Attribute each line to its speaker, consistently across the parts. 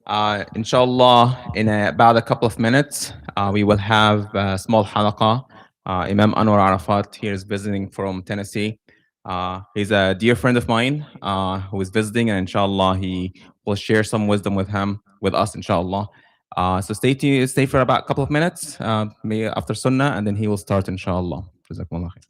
Speaker 1: Inshallah, in about a couple of minutes, we will have a small halaqa. Imam Anwar Arafat here is visiting from Tennessee. He's a dear friend of mine who is visiting, and inshallah, he will share some wisdom with us, inshallah. So stay for about a couple of minutes, maybe after Sunnah, and then he will start, inshallah. Jazakumullah khair.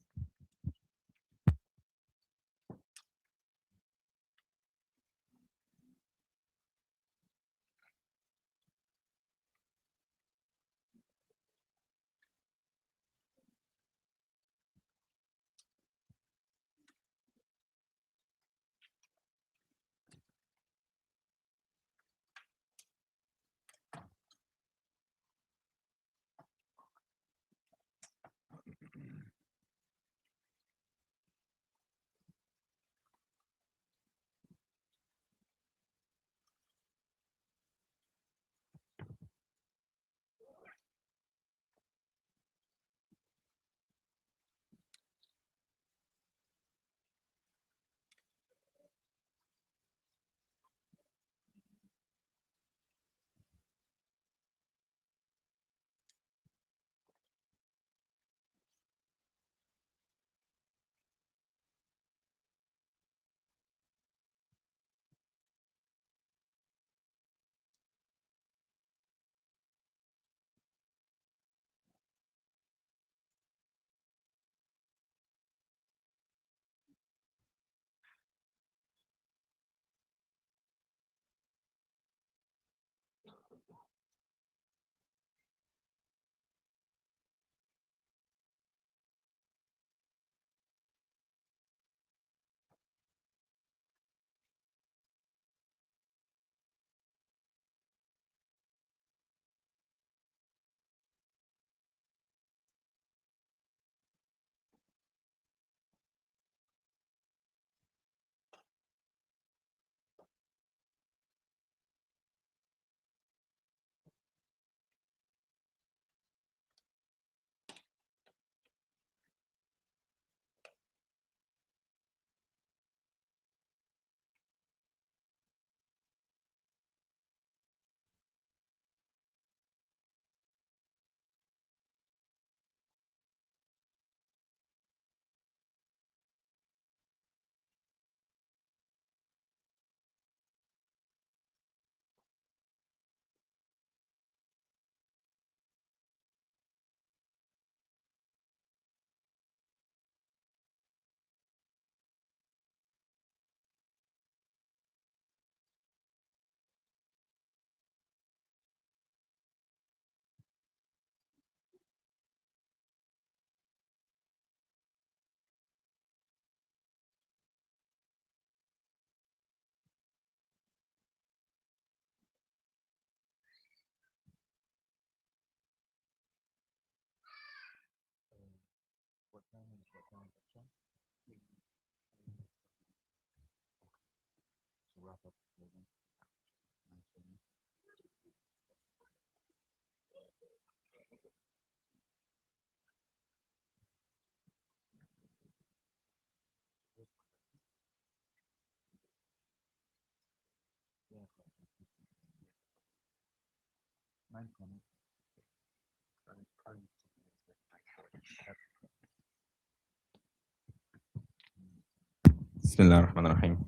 Speaker 1: Bismillah ar-Rahman ar-Rahim.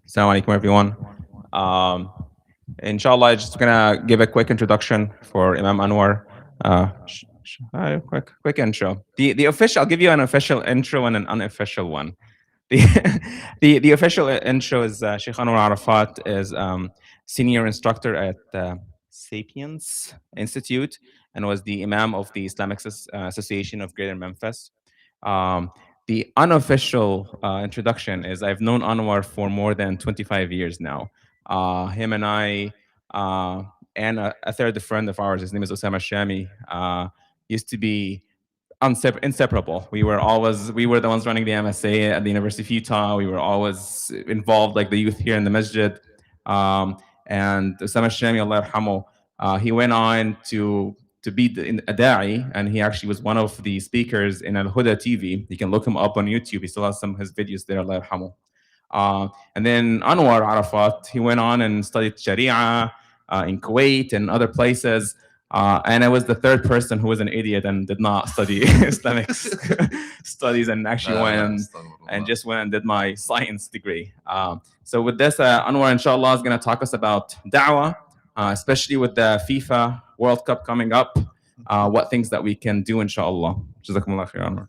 Speaker 1: Assalamu alaikum, everyone. Um, Inshallah, I'm just gonna give a quick introduction for Imam Anwar. Quick intro. The official. I'll give you an official intro and an unofficial one. The the official intro is Sheikh Anwar Arafat is senior instructor at Sapiens Institute and was the Imam of the Islamic Association of Greater Memphis. The unofficial introduction is I've known Anwar for more than 25 years now. Him and I and a third friend of ours, his name is Osama Shami, used to be inseparable. We were the ones running the MSA at the University of Utah. We were always involved, like the youth here in the masjid. And Osama Shami, Allah yarhamu, he went on to be a da'i, and he actually was one of the speakers in Al Huda TV. You can look him up on YouTube. He still has some of his videos there, Allah yarhamu. And then Anwar Arafat, he went on and studied Sharia, in Kuwait and other places. And I was the third person who was an idiot and did not study Islamic studies and actually just went and did my science degree. So with this, Anwar, inshallah, is going to talk us about da'wah, especially with the FIFA World Cup coming up. What things that we can do, inshallah. Jazakumullah khair, Anwar.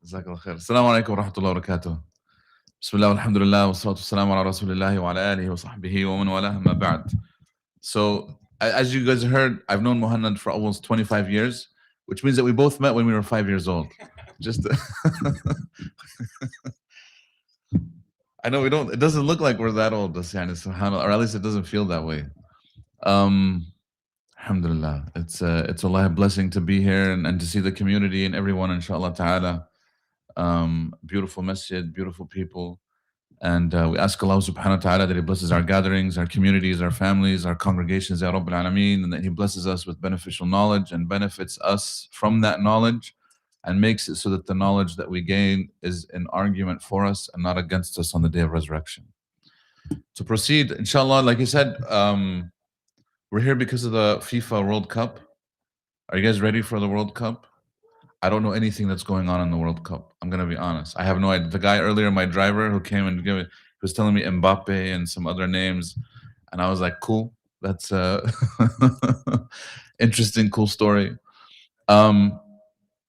Speaker 2: Jazakallah khair. Assalamu alaikum wa rahmatullahi wa barakatuh. Bismillah, alhamdulillah, wa salatu wassalamu ala rasulillahi wa ala alihi wa sahbihi wa man walaha ma ba'd. So, as you guys heard, I've known Muhammad for almost 25 years, which means that we both met when we were 5 years old. Just I know it doesn't look like we're that old, subhanAllah, or at least it doesn't feel that way. Alhamdulillah, it's Allah a blessing to be here and to see the community and everyone, inshallah ta'ala. Beautiful masjid, beautiful people. And we ask Allah subhanahu wa ta'ala that He blesses our gatherings, our communities, our families, our congregations, Ya Rabbil Alameen, and that He blesses us with beneficial knowledge and benefits us from that knowledge and makes it so that the knowledge that we gain is an argument for us and not against us on the day of resurrection. To proceed, inshallah, like you said, we're here because of the FIFA World Cup. Are you guys ready for the World Cup? I don't know anything that's going on in the World Cup. I'm going to be honest. I have no idea. The guy earlier, my driver who came and was telling me Mbappe and some other names. And I was like, cool. That's interesting, cool story.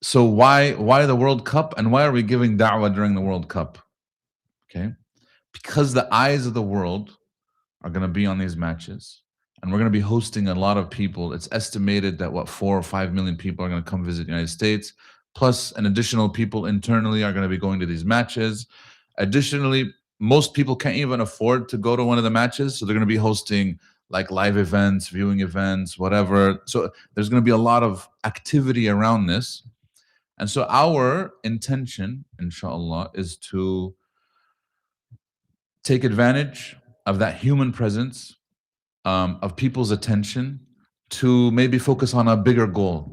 Speaker 2: So why the World Cup and why are we giving da'wah during the World Cup? Okay. Because the eyes of the world are going to be on these matches. And we're going to be hosting a lot of people. It's estimated that 4 or 5 million people are going to come visit the United States, plus an additional people internally are going to be going to these matches. Additionally, most people can't even afford to go to one of the matches, so they're going to be hosting like live events, viewing events, whatever. So there's going to be a lot of activity around this. And so our intention, inshallah, is to take advantage of that human presence, of people's attention, to maybe focus on a bigger goal.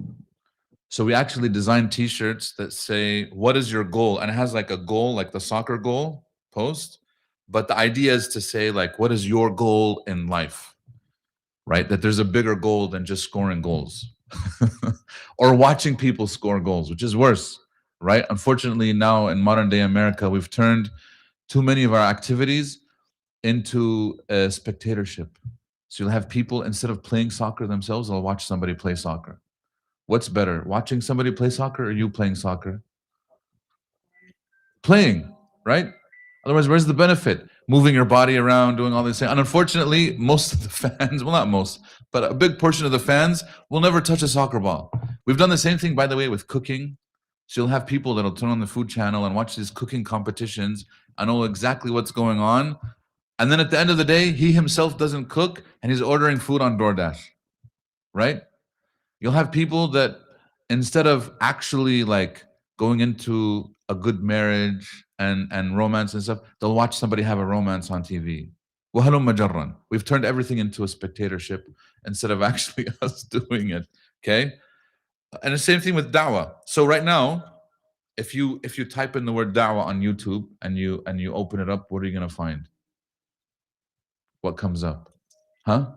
Speaker 2: So we actually designed t-shirts that say, what is your goal? And it has like a goal, like the soccer goal post. But the idea is to say, like, what is your goal in life? Right? That there's a bigger goal than just scoring goals or watching people score goals, which is worse, right? Unfortunately, now in modern day America, we've turned too many of our activities into a spectatorship. So you'll have people, instead of playing soccer themselves, they'll watch somebody play soccer. What's better, watching somebody play soccer or you playing soccer? Playing, right? Otherwise, where's the benefit? Moving your body around, doing all these things. And unfortunately, most of the fans, well, not most, but a big portion of the fans will never touch a soccer ball. We've done the same thing, by the way, with cooking. So you'll have people that'll turn on the food channel and watch these cooking competitions and know exactly what's going on. And then at the end of the day, he himself doesn't cook and he's ordering food on DoorDash, right? You'll have people that instead of actually like going into a good marriage and romance and stuff, they'll watch somebody have a romance on TV. We've turned everything into a spectatorship instead of actually us doing it, okay? And the same thing with da'wah. So right now, if you type in the word da'wah on YouTube and you open it up, what are you going to find? What comes up? Huh?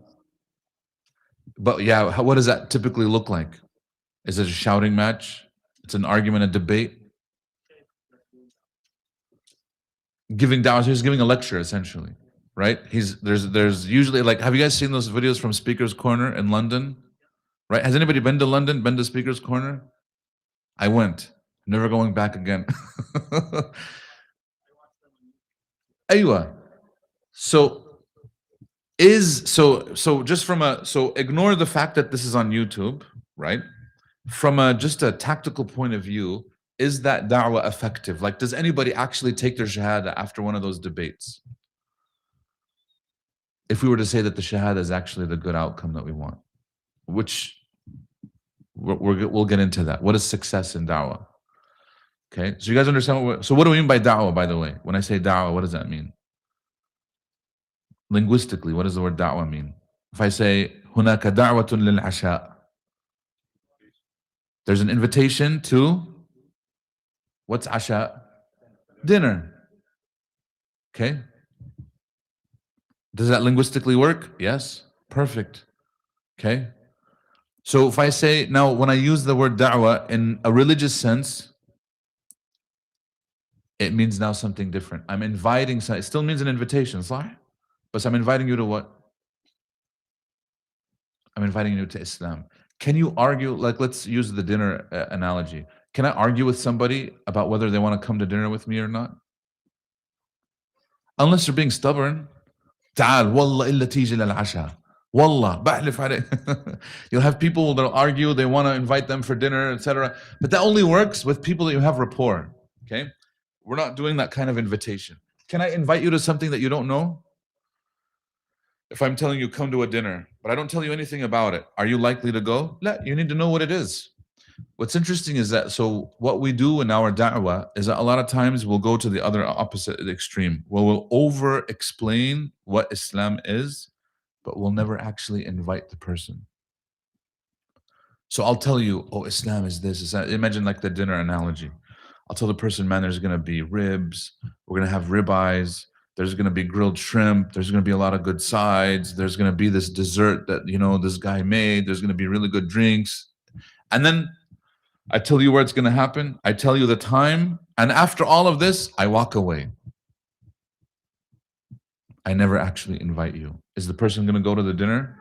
Speaker 2: But yeah, what does that typically look like? Is it a shouting match? It's an argument, a debate? Giving da'wah, he's giving a lecture essentially, right? There's usually like, have you guys seen those videos from Speaker's Corner in London? Right? Has anybody been to London, been to Speaker's Corner? I went, never going back again. Aywa. So just ignore the fact that this is on YouTube, right? From just a tactical point of view, is that da'wah effective? Like, does anybody actually take their shahada after one of those debates? If we were to say that the shahada is actually the good outcome that we want, which we'll get into that. What is success in da'wah? Okay, so you guys understand so what do we mean by da'wah, by the way? When I say da'wah, what does that mean? Linguistically, what does the word da'wah mean? If I say, هناك دعوة للعشاء, there's an invitation to, what's asha? Dinner. Okay? Does that linguistically work? Yes. Perfect. Okay. So if I say, now when I use the word da'wah in a religious sense, it means now something different. I'm inviting, it still means an invitation, صح? But I'm inviting you to what? I'm inviting you to Islam. Can you argue, like let's use the dinner analogy. Can I argue with somebody about whether they want to come to dinner with me or not? Unless you're being stubborn. تعال والله إلا تيجي للعشاء. والله بحلف عليك. You'll have people that'll argue, they want to invite them for dinner, etc. But that only works with people that you have rapport. Okay? We're not doing that kind of invitation. Can I invite you to something that you don't know? If I'm telling you come to a dinner, but I don't tell you anything about it, are you likely to go? No, you need to know what it is. What's interesting is that, so what we do in our da'wah is that a lot of times we'll go to the other opposite extreme, where we'll over explain what Islam is, but we'll never actually invite the person. So I'll tell you, oh, Islam is this, is that. Imagine like the dinner analogy. I'll tell the person, man, there's going to be ribs, we're going to have ribeyes, there's going to be grilled shrimp, there's going to be a lot of good sides, there's going to be this dessert that, you know, this guy made, there's going to be really good drinks. And then I tell you where it's going to happen, I tell you the time, and after all of this, I walk away. I never actually invite you. Is the person going to go to the dinner?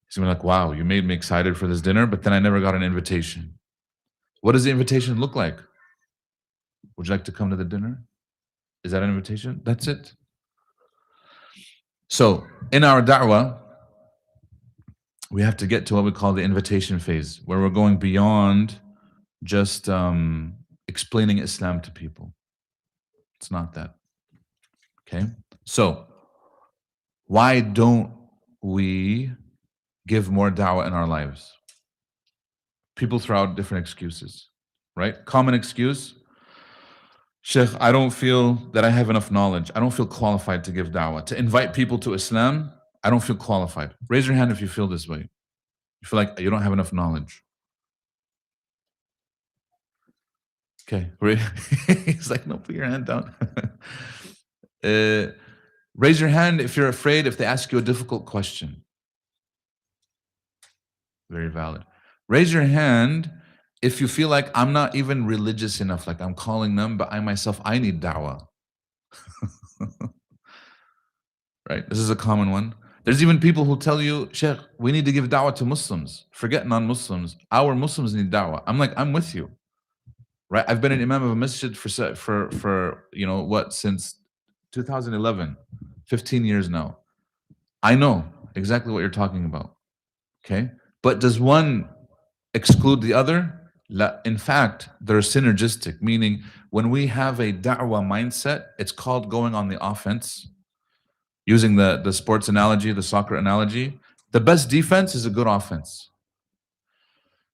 Speaker 2: He's going to be like, wow, you made me excited for this dinner, but then I never got an invitation. What does the invitation look like? Would you like to come to the dinner? Is that an invitation? That's it. So in our da'wah, we have to get to what we call the invitation phase, where we're going beyond just explaining Islam to people. It's not that. Okay? So why don't we give more da'wah in our lives? People throw out different excuses, right? Common excuse, Sheikh, I don't feel that I have enough knowledge. I don't feel qualified to give da'wah. To invite people to Islam, I don't feel qualified. Raise your hand if you feel this way. You feel like you don't have enough knowledge. Okay. He's like, no, put your hand down. Raise your hand if you're afraid if they ask you a difficult question. Very valid. Raise your hand if you feel like I'm not even religious enough, like I'm calling them, but I myself, I need da'wah. Right? This is a common one. There's even people who tell you, Sheikh, we need to give da'wah to Muslims. Forget non-Muslims. Our Muslims need da'wah. I'm like, I'm with you. Right? I've been an imam of a masjid for you know what, since 2011, 15 years now. I know exactly what you're talking about. Okay? But does one exclude the other? In fact, they're synergistic, meaning when we have a da'wah mindset, it's called going on the offense. Using the sports analogy, the soccer analogy, the best defense is a good offense.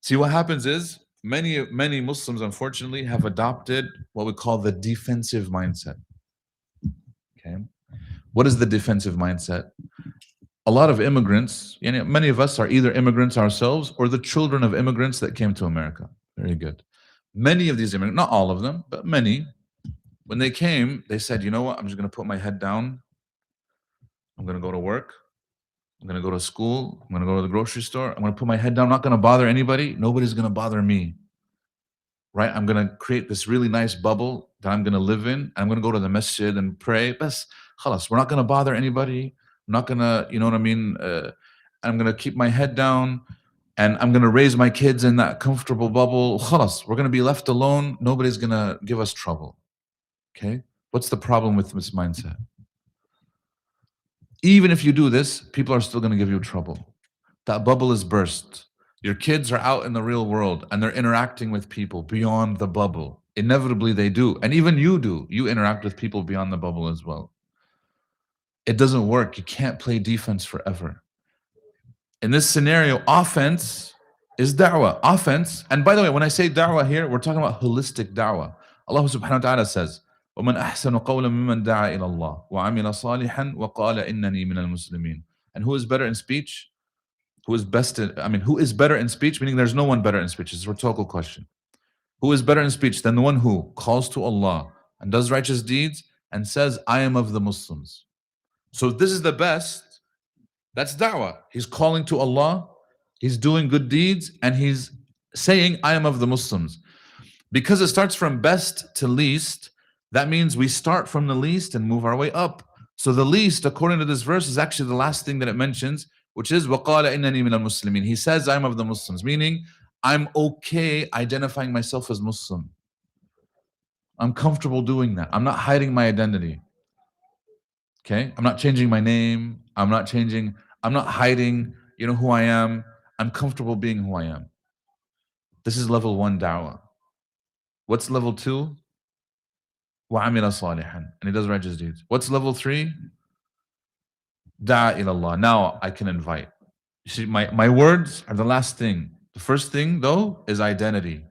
Speaker 2: See, what happens is many Muslims, unfortunately, have adopted what we call the defensive mindset. Okay, what is the defensive mindset? A lot of immigrants, you know, many of us are either immigrants ourselves or the children of immigrants that came to America. Very good. Many of these immigrants, not all of them, but many, when they came, they said, you know what, I'm just going to put my head down. I'm going to go to work. I'm going to go to school. I'm going to go to the grocery store. I'm going to put my head down. I'm not going to bother anybody. Nobody's going to bother me. Right? I'm going to create this really nice bubble that I'm going to live in. I'm going to go to the masjid and pray. Bas, khalas, we're not going to bother anybody. I'm not going to, you know what I mean? I'm going to keep my head down and I'm going to raise my kids in that comfortable bubble. Khalas, we're going to be left alone. Nobody's going to give us trouble. Okay? What's the problem with this mindset? Even if you do this, people are still going to give you trouble. That bubble is burst. Your kids are out in the real world and they're interacting with people beyond the bubble. Inevitably, they do. And even you do. You interact with people beyond the bubble as well. It doesn't work. You can't play defense forever. In this scenario, offense is da'wah. Offense, and by the way, when I say da'wah here, we're talking about holistic da'wah. Allah subhanahu wa ta'ala says, وَمَنْ أَحْسَنُ قَوْلًا مِمَّنْ دَعَا إِلَى اللَّهِ وَعَمِلَ صَالِحًا وَقَالَ إِنَّنِي مِنَ الْمُسْلِمِينَ. And who is better in speech? Who is who is better in speech? Meaning there's no one better in speech. It's a rhetorical question. Who is better in speech than the one who calls to Allah and does righteous deeds and says, I am of the Muslims? So this is the best. That's da'wah. He's calling to Allah, he's doing good deeds, and he's saying, I am of the Muslims. Because it starts from best to least, that means we start from the least and move our way up. So the least, according to this verse, is actually the last thing that it mentions, which is وَقَالَ إِنَّنِي مِنَ الْمُسْلِمِينَ. He says, I'm of the Muslims, meaning I'm okay identifying myself as Muslim. I'm comfortable doing that. I'm not hiding my identity. Okay? I'm not changing my name. I'm not hiding, who I am. I'm comfortable being who I am. This is level 1 da'wah. What's level 2? وَعَمِلَ صَالِحًا. And he does righteous deeds. What's level 3? Da'a ilallah. Now I can invite. You see, my words are the last thing. The first thing, though, is identity.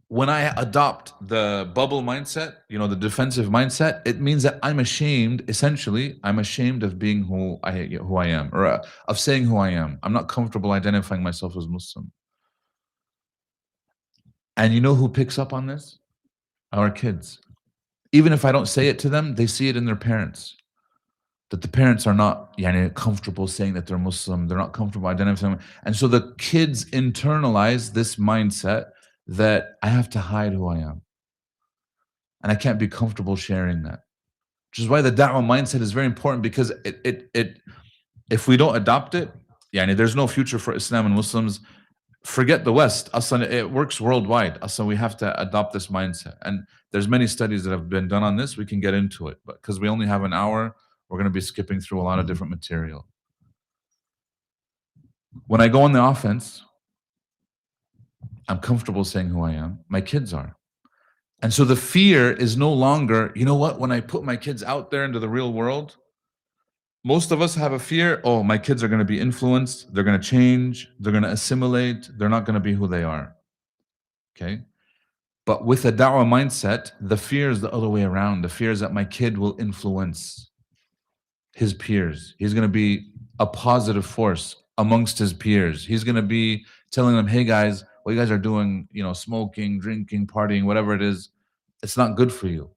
Speaker 2: When I adopt the bubble mindset, the defensive mindset, it means that I'm ashamed. Essentially, I'm ashamed of being who I am, or of saying who I am. I'm not comfortable identifying myself as Muslim. And you know who picks up on this? Our kids. Even if I don't say it to them, they see it in their parents. That the parents are not comfortable saying that they're Muslim. They're not comfortable identifying. And so the kids internalize this mindset that I have to hide who I am. And I can't be comfortable sharing that. Which is why the da'wah mindset is very important, because it if we don't adopt it, there's no future for Islam and Muslims. Forget the West. Aslan, it works worldwide. Aslan, we have to adopt this mindset. And there's many studies that have been done on this. We can get into it. But because we only have an hour, we're going to be skipping through a lot of different material. When I go on the offense, I'm comfortable saying who I am. My kids are. And so the fear is no longer, when I put my kids out there into the real world, most of us have a fear, my kids are going to be influenced, they're going to change, they're going to assimilate, they're not going to be who they are. Okay? But with a da'wah mindset, the fear is the other way around. The fear is that my kid will influence his peers. He's going to be a positive force amongst his peers. He's going to be telling them, hey guys, what you guys are doing, smoking, drinking, partying, whatever it is, it's not good for you.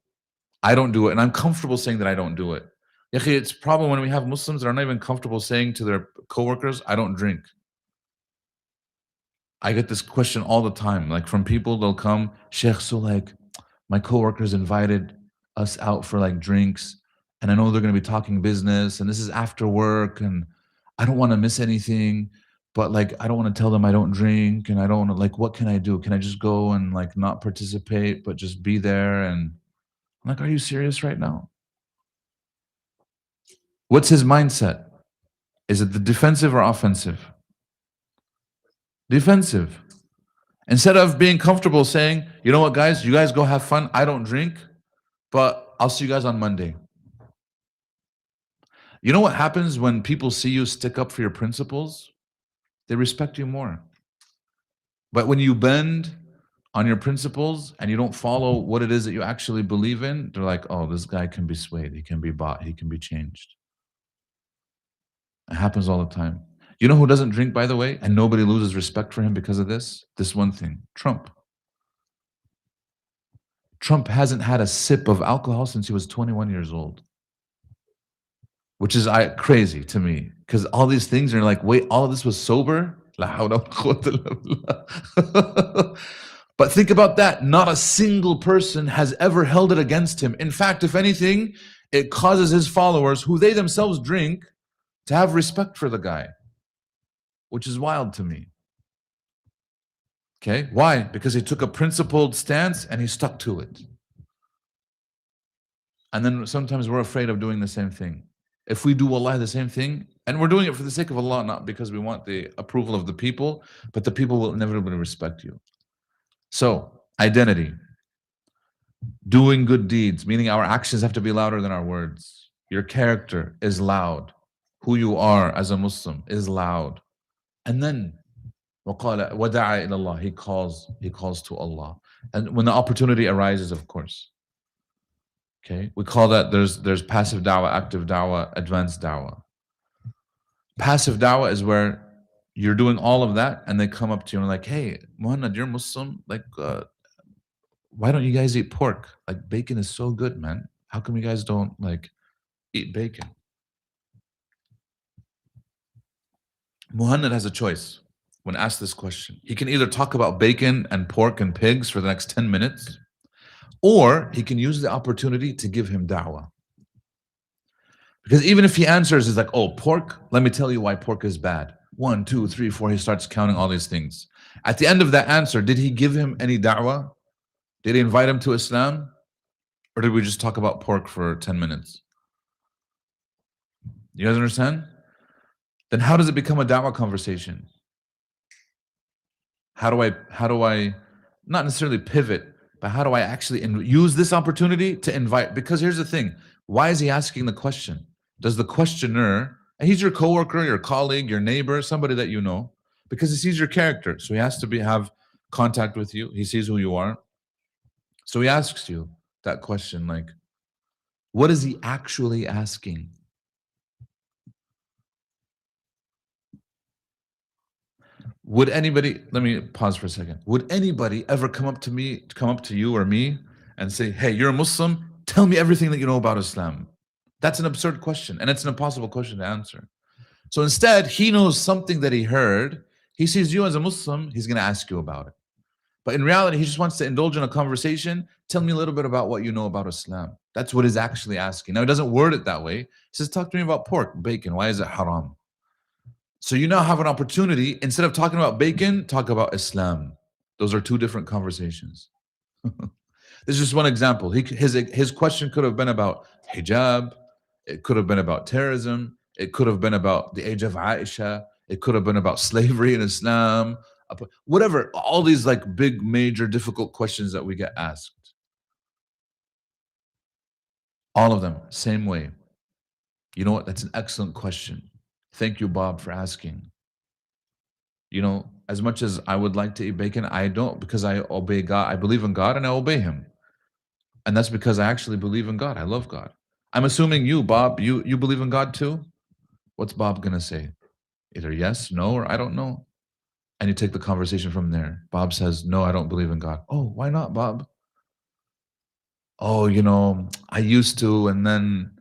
Speaker 2: I don't do it. And I'm comfortable saying that I don't do it. It's a problem when we have Muslims that are not even comfortable saying to their coworkers, I don't drink. I get this question all the time. Like from people, they'll come, Sheikh, so like my coworkers invited us out for like drinks, and I know they're going to be talking business, and this is after work, and I don't want to miss anything, but like I don't want to tell them I don't drink, and I don't want to, like, what can I do? Can I just go and like not participate, but just be there? And I'm like, are you serious right now? What's his mindset? Is it the defensive or offensive? Defensive. Instead of being comfortable saying, you know what, guys, you guys go have fun. I don't drink, but I'll see you guys on Monday. You know what happens when people see you stick up for your principles? They respect you more. But when you bend on your principles and you don't follow what it is that you actually believe in, they're like, oh, this guy can be swayed. He can be bought. He can be changed. It happens all the time. You know who doesn't drink, by the way, and nobody loses respect for him because of this? This one thing, Trump. Trump hasn't had a sip of alcohol since he was 21 years old, which is crazy to me, because all these things are like, wait, all of this was sober? But think about that. Not a single person has ever held it against him. In fact, if anything, it causes his followers, who they themselves drink, to have respect for the guy, which is wild to me. Okay, why? Because he took a principled stance and he stuck to it. And then sometimes we're afraid of doing the same thing. If we do wallahi the same thing, and we're doing it for the sake of Allah, not because we want the approval of the people, but the people will inevitably respect you. So, identity. Doing good deeds, meaning our actions have to be louder than our words. Your character is loud. Who you are as a Muslim is loud. And then وَقَالَ وَدَعَ إِلَى اللَّهِ, he calls to Allah. And when the opportunity arises, of course. Okay, we call that, there's passive da'wah, active da'wah, advanced da'wah. Passive da'wah is where you're doing all of that and they come up to you and like, hey, Muhammad, you're Muslim, like why don't you guys eat pork? Like, bacon is so good, man. How come you guys don't like eat bacon? Muhammad has a choice when asked this question. He can either talk about bacon and pork and pigs for the next 10 minutes, or he can use the opportunity to give him da'wah. Because even if he answers, he's like, oh, pork, let me tell you why pork is bad. 1, 2, 3, 4, he starts counting all these things. At the end of that answer, did he give him any da'wah? Did he invite him to Islam? Or did we just talk about pork for 10 minutes? You guys understand? Then how does it become a da'wah conversation? How do I not necessarily pivot, but how do I actually use this opportunity to invite? Because here's the thing, why is he asking the question? Does the questioner, and he's your coworker, your colleague, your neighbor, somebody that you know, because he sees your character, so he has to have contact with you. He sees who you are, so he asks you that question, like, what is he actually asking? Would anybody, let me pause for a second. Would anybody ever come up to you or me and say, hey, you're a Muslim, tell me everything that you know about Islam? That's an absurd question, and it's an impossible question to answer. So instead, he knows something that he heard. He sees you as a Muslim, he's going to ask you about it. But in reality, he just wants to indulge in a conversation. Tell me a little bit about what you know about Islam. That's what he's actually asking. Now, he doesn't word it that way. He says, talk to me about pork, bacon. Why is it haram? So you now have an opportunity, instead of talking about bacon, talk about Islam. Those are two different conversations. This is just one example. His question could have been about hijab. It could have been about terrorism. It could have been about the age of Aisha. It could have been about slavery in Islam. Whatever, all these like big, major, difficult questions that we get asked. All of them, same way. You know what? That's an excellent question. Thank you, Bob, for asking. You know, as much as I would like to eat bacon, I don't, because I obey God. I believe in God and I obey him. And that's because I actually believe in God. I love God. I'm assuming you, Bob, you believe in God too? What's Bob going to say? Either yes, no, or I don't know. And you take the conversation from there. Bob says, no, I don't believe in God. Oh, why not, Bob? Oh, you know, I used to, and then,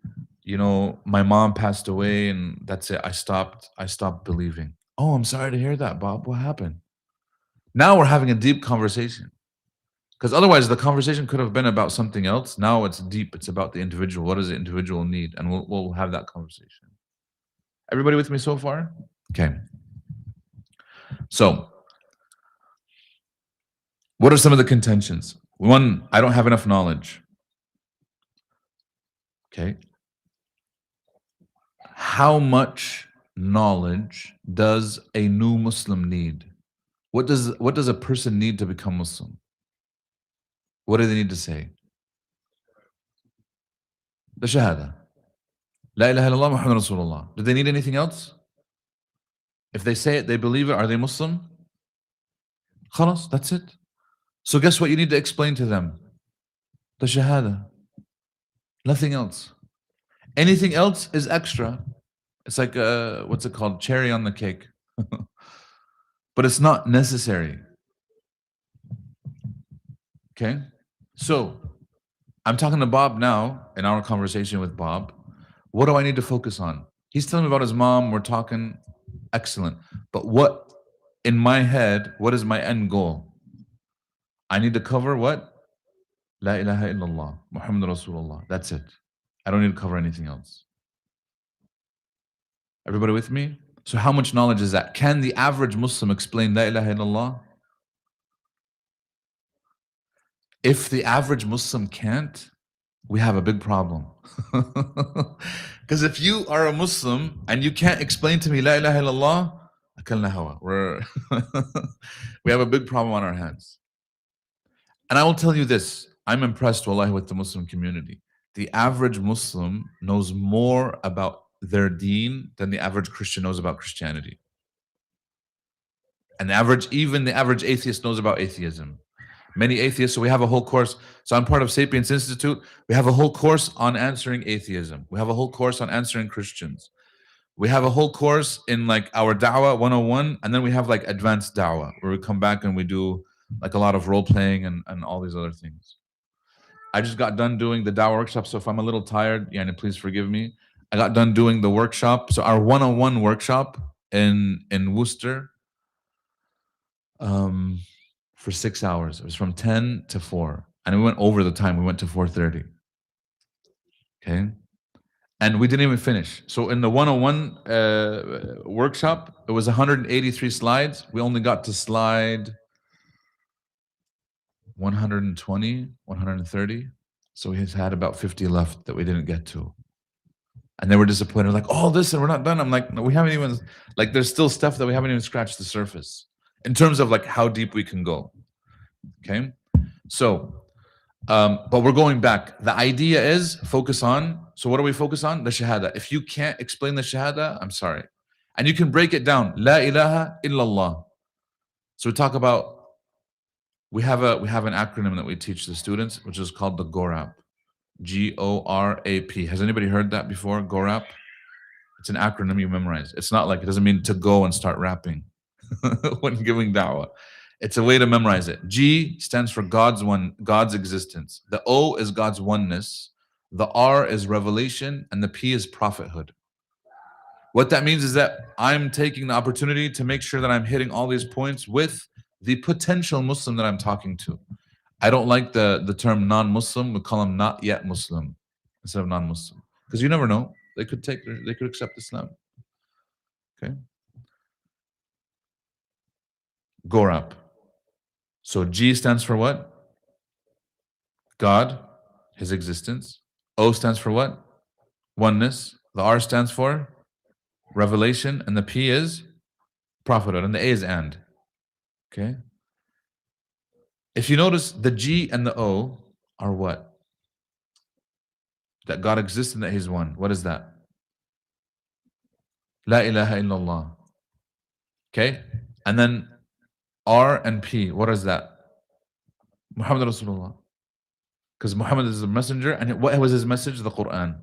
Speaker 2: you know, my mom passed away and that's it. I stopped believing. Oh, I'm sorry to hear that, Bob. What happened? Now we're having a deep conversation. Because otherwise the conversation could have been about something else. Now it's deep. It's about the individual. What does the individual need? And we'll have that conversation. Everybody with me so far? Okay. So, what are some of the contentions? One, I don't have enough knowledge. Okay. How much knowledge does a new Muslim need? What does a person need to become Muslim? What do they need to say? The Shahada. La ilaha illallah Muhammad Rasulullah. Do they need anything else? If they say it, they believe it, are they Muslim? Khalas, that's it. So guess what you need to explain to them? The Shahada. Nothing else. Anything else is extra. It's like, what's it called? Cherry on the cake. But it's not necessary. Okay? So, I'm talking to Bob now in our conversation with Bob. What do I need to focus on? He's telling me about his mom. We're talking. Excellent. But what, in my head, what is my end goal? I need to cover what? La ilaha illallah, Muhammad Rasulullah. That's it. I don't need to cover anything else. Everybody with me? So how much knowledge is that? Can the average Muslim explain La ilaha illallah? If the average Muslim can't, we have a big problem. Because if you are a Muslim and you can't explain to me La ilaha illallah, akalna hawa. We have a big problem on our hands. And I will tell you this, I'm impressed, wallahi, with the Muslim community. The average Muslim knows more about their deen than the average Christian knows about Christianity. And even the average atheist knows about atheism. Many atheists, so we have a whole course. So I'm part of Sapiens Institute. We have a whole course on answering atheism. We have a whole course on answering Christians. We have a whole course in like our dawa 101, and then we have like advanced dawa, where we come back and we do like a lot of role playing and all these other things. I just got done doing the dawa workshop, so if I'm a little tired, yani, please forgive me. I got done doing the workshop. So our one-on-one workshop in Worcester, for 6 hours. It was from 10 to 4. And we went over the time. We went to 4:30. Okay. And we didn't even finish. So in the one-on-one workshop, it was 183 slides. We only got to slide 120, 130. So we had about 50 left that we didn't get to. And they were disappointed, like, oh, this, and we're not done. I'm like, no, we haven't even, like, there's still stuff that we haven't even scratched the surface in terms of like how deep we can go. Okay. So, but we're going back. The idea is focus on. So what do we focus on? The Shahada. If you can't explain the Shahada, I'm sorry. And you can break it down. La ilaha illallah. So we talk about, we have an acronym that we teach the students, which is called the Gorap. Gorap. Has anybody heard that before? Gorap? It's an acronym you memorize. It's not like, it doesn't mean to go and start rapping when giving da'wah. It's a way to memorize it. G stands for God's existence. The O is God's oneness. The R is revelation, and the P is prophethood. What that means is that I'm taking the opportunity to make sure that I'm hitting all these points with the potential Muslim that I'm talking to. I don't like the term non-Muslim. We call them not yet Muslim instead of non-Muslim, because you never know. They could accept Islam. Okay. Gorap. So G stands for what? God, his existence. O stands for what? Oneness. The R stands for revelation, and the P is prophethood, and the A is and. Okay. If you notice, the G and the O are what? That God exists and that He's one. What is that? La ilaha illallah. Okay. And then R and P, what is that? Muhammad Rasulullah. Because Muhammad is the messenger, and what was his message? The Quran.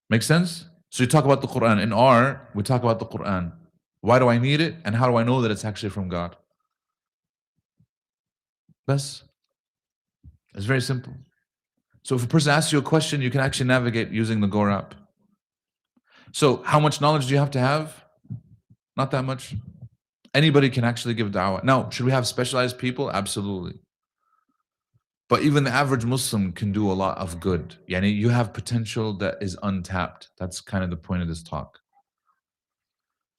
Speaker 2: Make sense? So you talk about the Quran. In R, we talk about the Quran. Why do I need it? And how do I know that it's actually from God? Bas. It's very simple. So if a person asks you a question, you can actually navigate using the Gorap. So how much knowledge do you have to have? Not that much. Anybody can actually give da'wah. Now, should we have specialized people? Absolutely. But even the average Muslim can do a lot of good. Yani, you have potential that is untapped. That's kind of the point of this talk.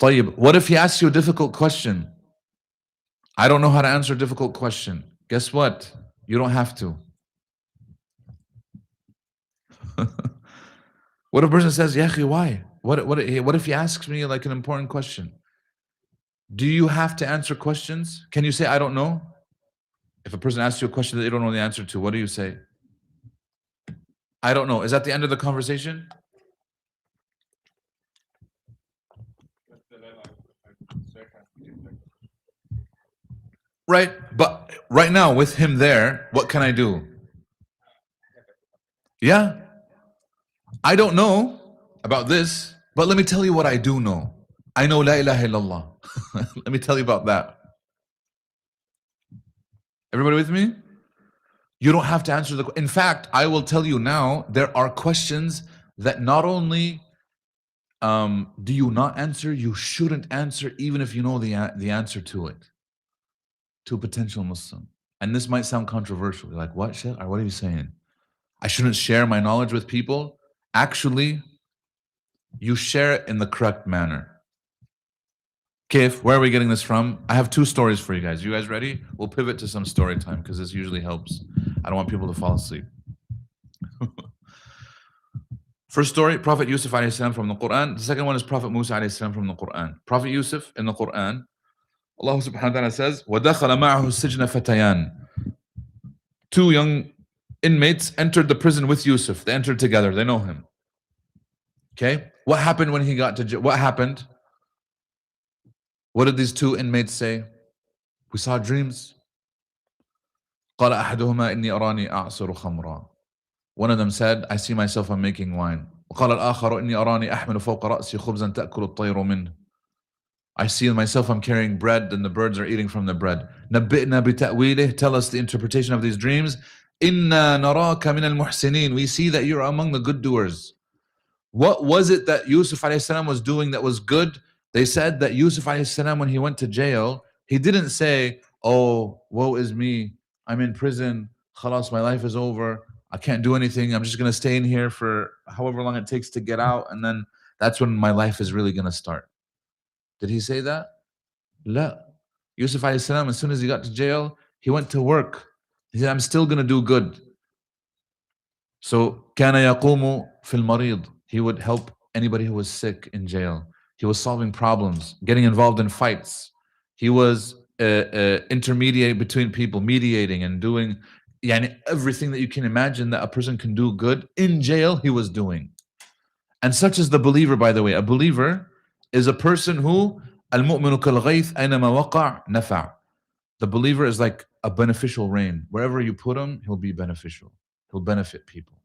Speaker 2: طيب, what if he asks you a difficult question? I don't know how to answer a difficult question. Guess what? You don't have to. What if a person says, Yahi, why? What if he asks me like an important question? Do you have to answer questions? Can you say, I don't know? If a person asks you a question that they don't know the answer to, what do you say? I don't know. Is that the end of the conversation? Right, but right now with him there, what can I do? Yeah, I don't know about this, but let me tell you what I do know. I know La ilaha illallah. Let me tell you about that. Everybody with me? You don't have to answer the. In fact, I will tell you now, there are questions that not only do you not answer, you shouldn't answer, even if you know the answer to it, to a potential Muslim. And this might sound controversial. You're like, what, Sheikh? What are you saying? I shouldn't share my knowledge with people? Actually, you share it in the correct manner. Kif, where are we getting this from? I have two stories for you guys. You guys ready? We'll pivot to some story time because this usually helps. I don't want people to fall asleep. First story, Prophet Yusuf alayhi salam from the Quran. The second one is Prophet Musa alayhi salam from the Quran. Prophet Yusuf in the Quran, Allah subhanahu wa ta'ala says, وَدَخَلَ مَعَهُ السِّجْنَ فَتَيَانِ. Two young inmates entered the prison with Yusuf. They entered together. They know him. Okay? What happened when he got to jail? What happened? What did these two inmates say? We saw dreams. قال أحدهما إني أراني أعصر خمرا. One of them said, I see myself I'm making wine. وقال الآخر إني أراني أحمل فوق رأسي خبزا تأكل الطير منه. I see myself, I'm carrying bread and the birds are eating from the bread. نبئنا بتأويله, tell us the interpretation of these dreams. إنا نراك من المحسنين, we see that you're among the good doers. What was it that Yusuf alayhi salam was doing that was good? They said that Yusuf alayhi salam, when he went to jail, he didn't say, oh, woe is me, I'm in prison, khalas, my life is over, I can't do anything, I'm just going to stay in here for however long it takes to get out, and then that's when my life is really going to start. Did he say that? La. Yusuf alayhi salam, as soon as he got to jail, he went to work. He said, I'm still going to do good. So, كان يقوم في المريض. He would help anybody who was sick in jail. He was solving problems, getting involved in fights. He was intermediate between people, mediating and doing yani, everything that you can imagine that a person can do good in jail, he was doing. And such is the believer, by the way. A believer is a person who المؤمن كالغيث أينما وقع نفع. The believer is like a beneficial rain. Wherever you put him, he'll be beneficial. He'll benefit people.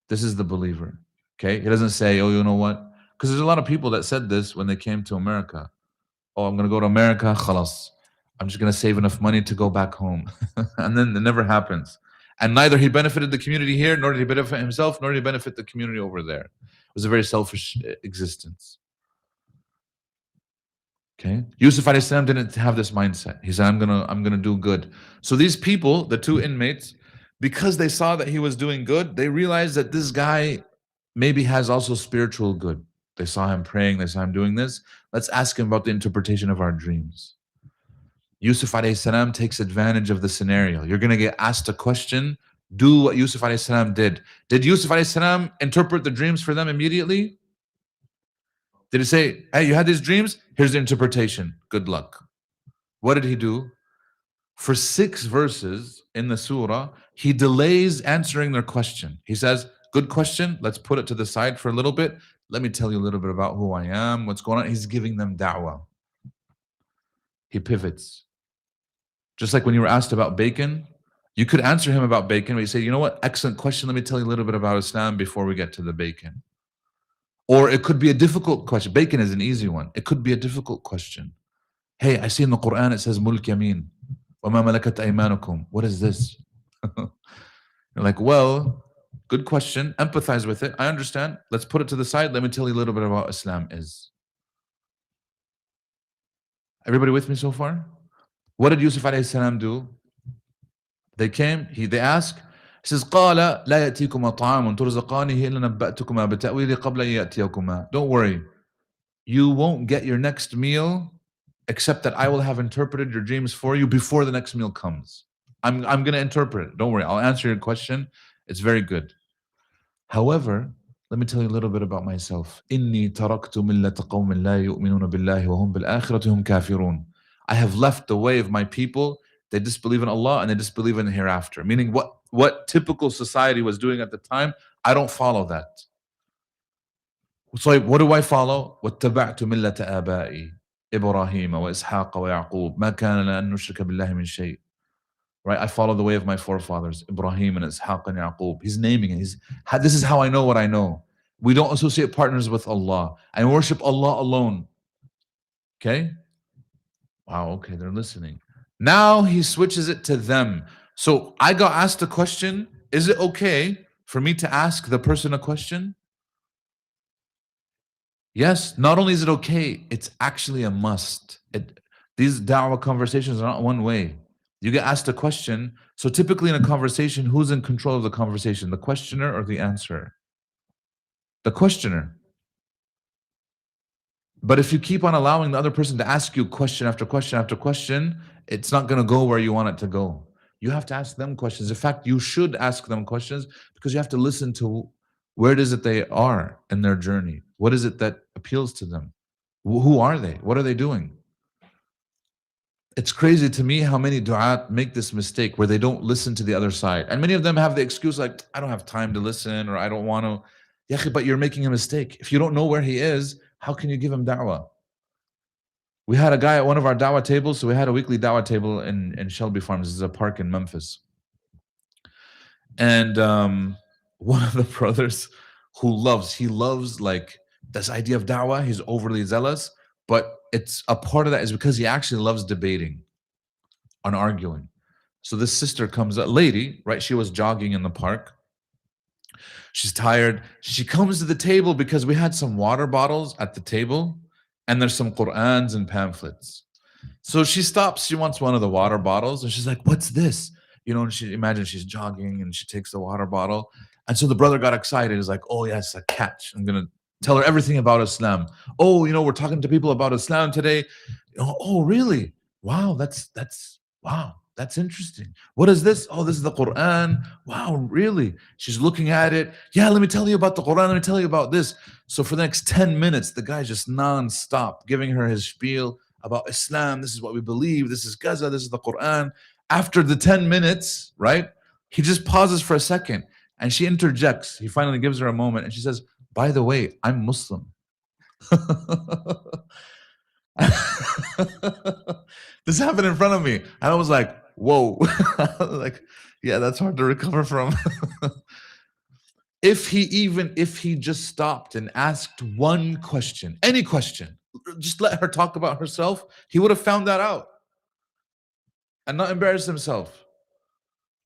Speaker 2: This is the believer. Okay? He doesn't say, oh, you know what? Because there's a lot of people that said this when they came to America. Oh, I'm going to go to America, khalas. I'm just going to save enough money to go back home. And then it never happens. And neither he benefited the community here, nor did he benefit himself, nor did he benefit the community over there. It was a very selfish existence. Okay, Yusuf alayhi salam didn't have this mindset. He said, I'm gonna do good. So these people, the two inmates, because they saw that he was doing good, they realized that this guy maybe has also spiritual good. They saw him praying, they saw him doing this. Let's ask him about the interpretation of our dreams. Yusuf alayhi salam takes advantage of the scenario. You're gonna get asked a question. Do what Yusuf alayhi salam did. Did Yusuf alayhi salam interpret the dreams for them immediately? Did he say, hey, you had these dreams? Here's the interpretation. Good luck. What did he do? For 6 verses in the surah, he delays answering their question. He says, good question. Let's put it to the side for a little bit. Let me tell you a little bit about who I am, what's going on. He's giving them da'wah. He pivots. Just like when you were asked about bacon, you could answer him about bacon, but you say, you know what? Excellent question. Let me tell you a little bit about Islam before we get to the bacon. Or it could be a difficult question. Bacon is an easy one. It could be a difficult question. Hey, I see in the Quran it says mulk yamin. وَمَا مَلَكَتْ أَيْمَانُكُمْ. What is this? You're like, well, good question. Empathize with it. I understand. Let's put it to the side. Let me tell you a little bit about what Islam is. Everybody with me so far? What did Yusuf alayhi salam do? They came, they asked, he says, قال لا يأتيكما طعام ترزقانه إلا نبأتكما بتأويله قبل أن يأتيكما. Don't worry. You won't get your next meal except that I will have interpreted your dreams for you before the next meal comes. I'm going to interpret it. Don't worry. I'll answer your question. It's very good. However, let me tell you a little bit about myself. إني تركت ملة قوم لا يؤمنون بالله وهم بالآخرة هم كافرون. I have left the way of my people. They disbelieve in Allah and they disbelieve in the hereafter. Meaning what typical society was doing at the time, I don't follow that. So what do I follow? واتبعت ملة آبائي إبراهيم وإسحاق ويعقوب ما كان لنا أن نشرك بالله من شيء. Right? I follow the way of my forefathers, Ibrahim and Ishaq and Yaqub. He's naming it. This is how I know what I know. We don't associate partners with Allah. I worship Allah alone. Okay? Wow, okay, they're listening. Now he switches it to them. So I got asked a question. Is it okay for me to ask the person a question? Yes, not only is it okay, it's actually a must. These da'wah conversations are not one way. You get asked a question. So typically in a conversation, who's in control of the conversation? The questioner or the answerer? The questioner. But if you keep on allowing the other person to ask you question after question after question, it's not going to go where you want it to go. You have to ask them questions. In fact, you should ask them questions because you have to listen to where it is that they are in their journey. What is it that appeals to them? Who are they? What are they doing? It's crazy to me how many du'at make this mistake where they don't listen to the other side. And many of them have the excuse like, I don't have time to listen or I don't want to. Yeah, but you're making a mistake. If you don't know where he is, how can you give him da'wah? We had a guy at one of our da'wah tables. So we had a weekly da'wah table in Shelby Farms. This is a park in Memphis. And one of the brothers he loves like this idea of da'wah. He's overly zealous. But it's a part of that is because he actually loves debating and arguing. So this sister comes, a lady, right? She was jogging in the park. She's tired. She comes to the table because we had some water bottles at the table and there's some Qur'ans and pamphlets. So she stops. She wants one of the water bottles and she's like, "What's this?" And she imagine she's jogging and she takes the water bottle. And so the brother got excited. He's like, "Oh, yes, a catch. I'm going to tell her everything about Islam. Oh, we're talking to people about Islam today. Oh, really? Wow, that's interesting. What is this? Oh, this is the Quran. Wow, really? She's looking at it. Yeah, let me tell you about the Quran. Let me tell you about this. So for the next 10 minutes, the guy's just non-stop giving her his spiel about Islam. This is what we believe. This is Gaza. This is the Quran. After the 10 minutes, right, he just pauses for a second and she interjects. He finally gives her a moment and she says, "By the way, I'm Muslim." This happened in front of me. And I was like, whoa. Like, yeah, that's hard to recover from. If he just stopped and asked one question, any question, just let her talk about herself, he would have found that out and not embarrassed himself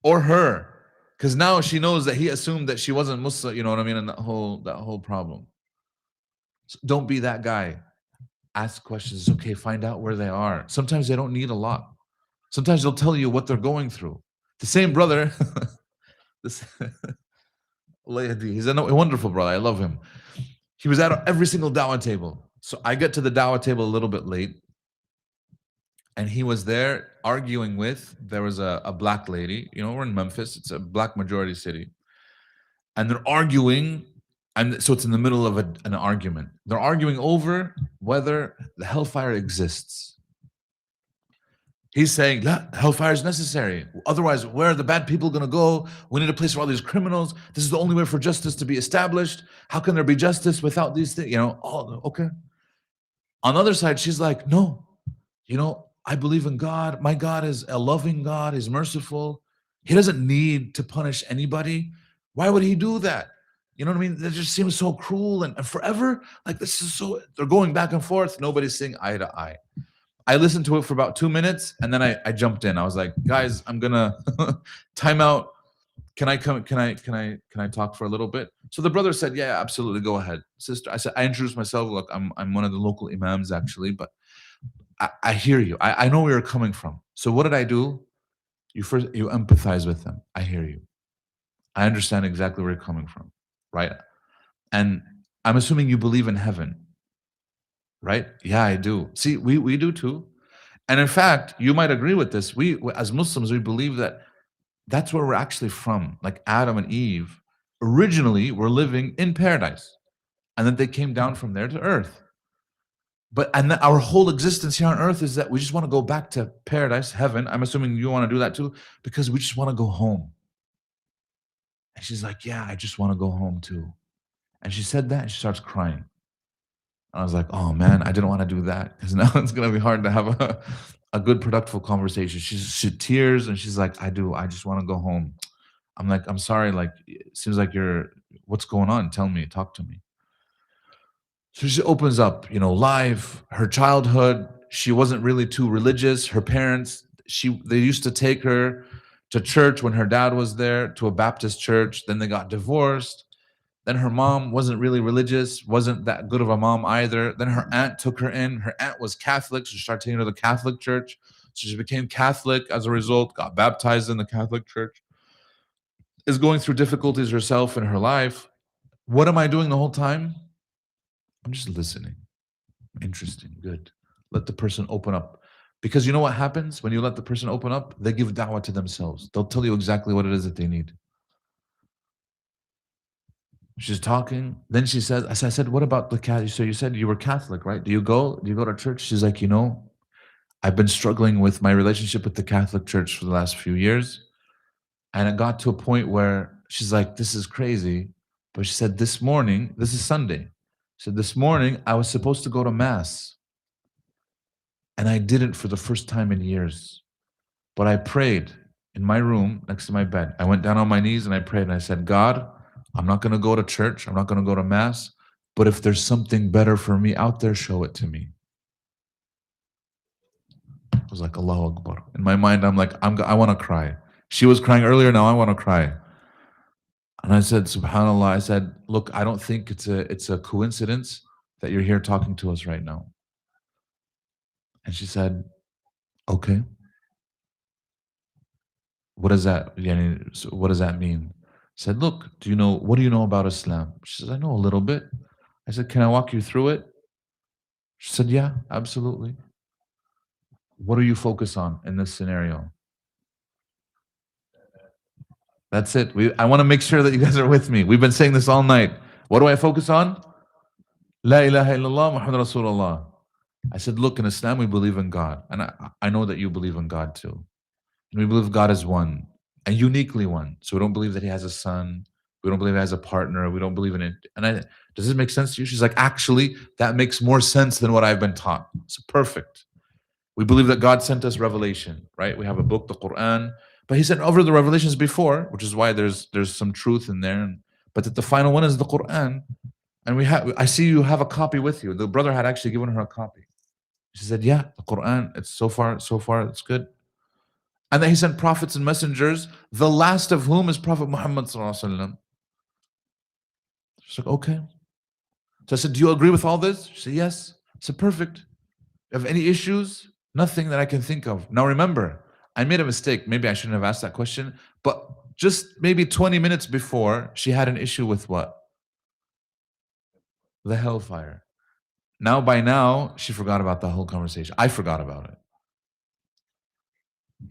Speaker 2: or her. Because now she knows that he assumed that she wasn't Muslim, you know what I mean? And that whole problem. So don't be that guy. Ask questions. Okay, find out where they are. Sometimes they don't need a lot. Sometimes they'll tell you what they're going through. The same brother, this he's a wonderful brother. I love him. He was at every single dawah table. So I get to the dawah table a little bit late. And he was there arguing there was a black lady. We're in Memphis. It's a black majority city. And they're arguing. And so it's in the middle of an argument. They're arguing over whether the hellfire exists. He's saying, hellfire is necessary. Otherwise, where are the bad people going to go? We need a place for all these criminals. This is the only way for justice to be established. How can there be justice without these things? Okay. On the other side, she's like, no, I believe in God. My God is a loving God. He's merciful. He doesn't need to punish anybody. Why would he do that? You know what I mean? That just seems so cruel and forever. Like this is they're going back and forth. Nobody's saying eye to eye. I listened to it for about 2 minutes and then I jumped in. I was like, guys, I'm gonna time out. Can I talk for a little bit? So the brother said, yeah, absolutely, go ahead. Sister, I introduced myself. Look, I'm one of the local imams actually, but I hear you. I know where you're coming from. So what did I do? You empathize with them. I hear you. I understand exactly where you're coming from. Right? And I'm assuming you believe in heaven. Right? Yeah, I do. See, we do too. And in fact, you might agree with this. We as Muslims, we believe that that's where we're actually from. Like Adam and Eve originally were living in paradise. And then they came down from there to earth. And our whole existence here on earth is that we just want to go back to paradise, heaven. I'm assuming you want to do that too, because we just want to go home. And she's like, yeah, I just want to go home too. And she said that and she starts crying. I was like, oh man, I didn't want to do that because now it's going to be hard to have a good, productive conversation. She tears and she's like, I just want to go home. I'm like, I'm sorry. Like, it seems like what's going on? Tell me, talk to me. So she opens up, life, her childhood. She wasn't really too religious. Her parents, they used to take her to church when her dad was there, to a Baptist church. Then they got divorced. Then her mom wasn't really religious, wasn't that good of a mom either. Then her aunt took her in. Her aunt was Catholic, so she started taking her to the Catholic church. So she became Catholic as a result, got baptized in the Catholic church, is going through difficulties herself in her life. What am I doing the whole time? I'm just listening. Interesting, good. Let the person open up. Because you know what happens when you let the person open up? They give dawah to themselves. They'll tell you exactly what it is that they need. She's talking. Then she says, I said, what about the Catholic? So you said you were Catholic, right? Do you go to church? She's like, I've been struggling with my relationship with the Catholic Church for the last few years. And it got to a point where she's like, this is crazy. But she said, this morning, this is Sunday. She said, this morning, I was supposed to go to Mass. And I didn't for the first time in years. But I prayed in my room next to my bed. I went down on my knees and I prayed and I said, God, I'm not going to go to church. I'm not going to go to Mass. But if there's something better for me out there, show it to me. was like, Allahu Akbar. In my mind, I'm like, I want to cry. She was crying earlier, now I want to cry. And I said, Subhanallah, I said, look, I don't think it's a coincidence that you're here talking to us right now. And she said, okay. What does that so what does that mean? I said, look, what do you know about Islam? She says, I know a little bit. I said, can I walk you through it? She said, yeah, absolutely. What do you focus on in this scenario? That's it. I want to make sure that you guys are with me. We've been saying this all night. What do I focus on? La ilaha illallah Muhammad Rasulullah. I said, look, in Islam, we believe in God. And I know that you believe in God too. And we believe God is one and uniquely one. So we don't believe that he has a son. We don't believe he has a partner. We don't believe in it. And does this make sense to you? She's like, actually, that makes more sense than what I've been taught. It's perfect. We believe that God sent us revelation, right? We have a book, the Quran, but he sent over the revelations before, which is why there's some truth in there. But that the final one is the Quran. And I see you have a copy with you. The brother had actually given her a copy. She said, yeah, the Quran, it's so far, it's good. And then he sent prophets and messengers, the last of whom is Prophet Muhammad sallallahu alaihi wasallam. She's like, okay. So I said, do you agree with all this? She said, yes. I said, perfect. You have any issues? Nothing that I can think of. Now remember, I made a mistake. Maybe I shouldn't have asked that question. But just maybe 20 minutes before, she had an issue with what? The hellfire. By now, she forgot about the whole conversation. I forgot about it.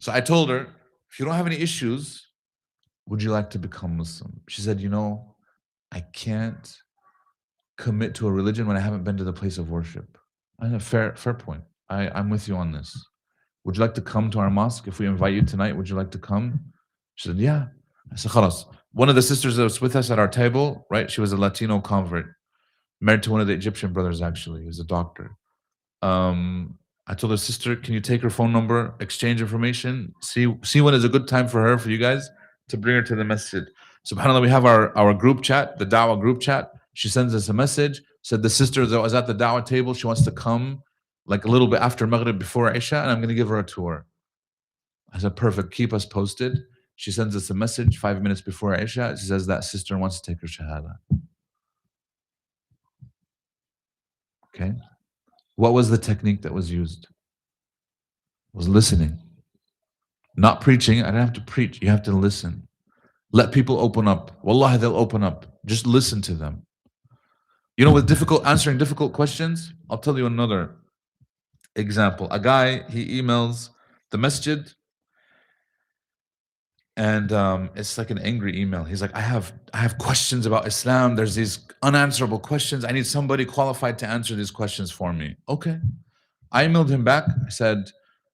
Speaker 2: So I told her, if you don't have any issues, would you like to become Muslim? She said, I can't commit to a religion when I haven't been to the place of worship. I said, fair point. I'm with you on this. Would you like to come to our mosque? If we invite you tonight, would you like to come? She said, yeah. I said, khalas. One of the sisters that was with us at our table, right? She was a Latino convert, married to one of the Egyptian brothers, actually. He was a doctor. I told her, sister, can you take her phone number, exchange information, see when is a good time for you guys to bring her to the masjid. SubhanAllah, we have our group chat, the dawah group chat. She sends us a message, said the sister that was at the dawah table, she wants to come like a little bit after Maghrib before Isha, and I'm going to give her a tour. I said, perfect, keep us posted. She sends us a message 5 minutes before Isha. She says that sister wants to take her shahada. Okay. What was the technique that was used? It was listening. Not preaching. I didn't have to preach. You have to listen. Let people open up. Wallahi, they'll open up. Just listen to them. With answering difficult questions, I'll tell you another example. A guy, he emails the masjid, and it's like an angry email. He's like, I have questions about Islam. There's these unanswerable questions. I need somebody qualified to answer these questions for me. Okay. I emailed him back. I said,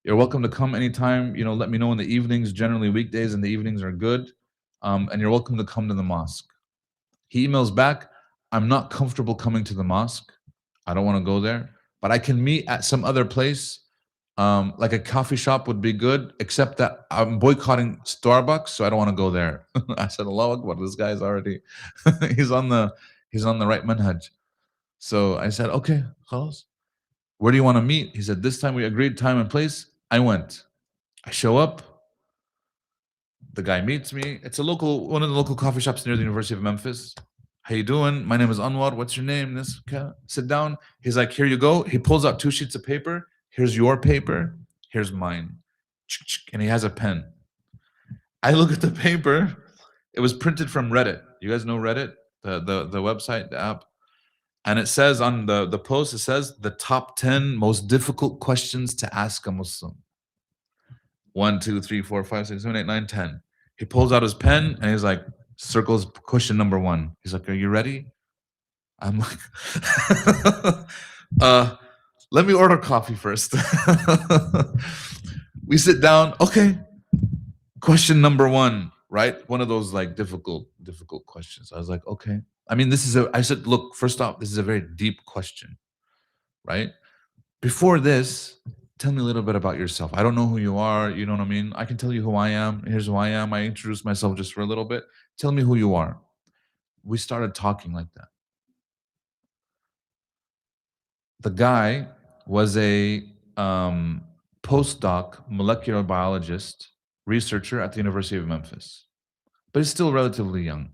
Speaker 2: you're welcome to come anytime. Let me know in the evenings. Generally, weekdays in the evenings are good. And you're welcome to come to the mosque. He emails back, I'm not comfortable coming to the mosque. I don't want to go there. But I can meet at some other place. Like a coffee shop would be good, except that I'm boycotting Starbucks, so I don't want to go there. I said, Allahu Akbar, this guy's already, he's on the right manhaj. So I said, okay, khalas. Where do you want to meet? He said, this time we agreed time and place. I went. I show up. The guy meets me. It's one of the local coffee shops near the University of Memphis. How you doing? My name is Anwar. What's your name? This, okay. Sit down. He's like, here you go. He pulls out 2 sheets of paper. Here's your paper. Here's mine. And he has a pen. I look at the paper. It was printed from Reddit. You guys know Reddit? The website, the app. And it says on the post, it says the top 10 most difficult questions to ask a Muslim. 1, 2, 3, 4, 5, 6, 7, 8, 9, 10. He pulls out his pen and he's like, circles question number 1. He's like, are you ready? I'm like, let me order coffee first. We sit down. Okay. Question number 1, right? One of those like difficult questions. I was like, okay. I mean, I said, look, first off, this is a very deep question, right? Before this, tell me a little bit about yourself. I don't know who you are. You know what I mean? I can tell you who I am. Here's who I am. I introduced myself just for a little bit. Tell me who you are. We started talking like that. The guy was a postdoc, molecular biologist, researcher at the University of Memphis, but he's still relatively young.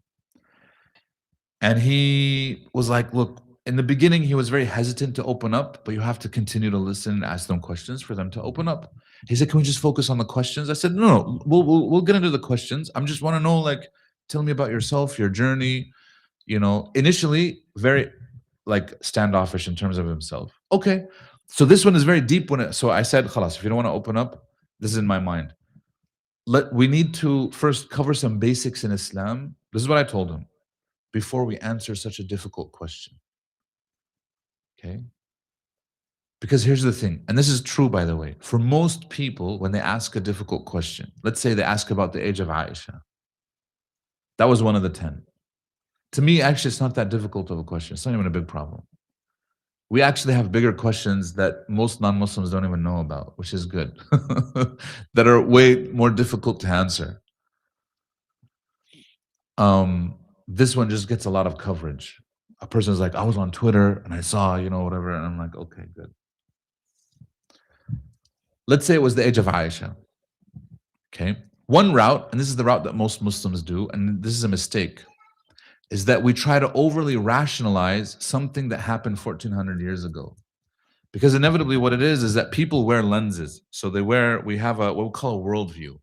Speaker 2: And he was like, look, in the beginning, he was very hesitant to open up, but you have to continue to listen and ask them questions for them to open up. He said, can we just focus on the questions? I said, no, we'll get into the questions. I just want to know, like, tell me about yourself, your journey. Initially, very like standoffish in terms of himself. Okay. So this one is very deep so I said, khalas, if you don't want to open up, this is in my mind. We need to first cover some basics in Islam. This is what I told him before we answer such a difficult question. Okay? Because here's the thing, and this is true, by the way. For most people, when they ask a difficult question, let's say they ask about the age of Aisha. That was one of the 10. To me, actually, it's not that difficult of a question. It's not even a big problem. We actually have bigger questions that most non-Muslims don't even know about, which is good, that are way more difficult to answer. This one just gets a lot of coverage. A person's like, I was on Twitter and I saw, whatever. And I'm like, okay, good. Let's say it was the age of Aisha. Okay. One route, and this is the route that most Muslims do, and this is a mistake, is that we try to overly rationalize something that happened 1400 years ago. Because inevitably what it is that people wear lenses. So we have what we call a worldview.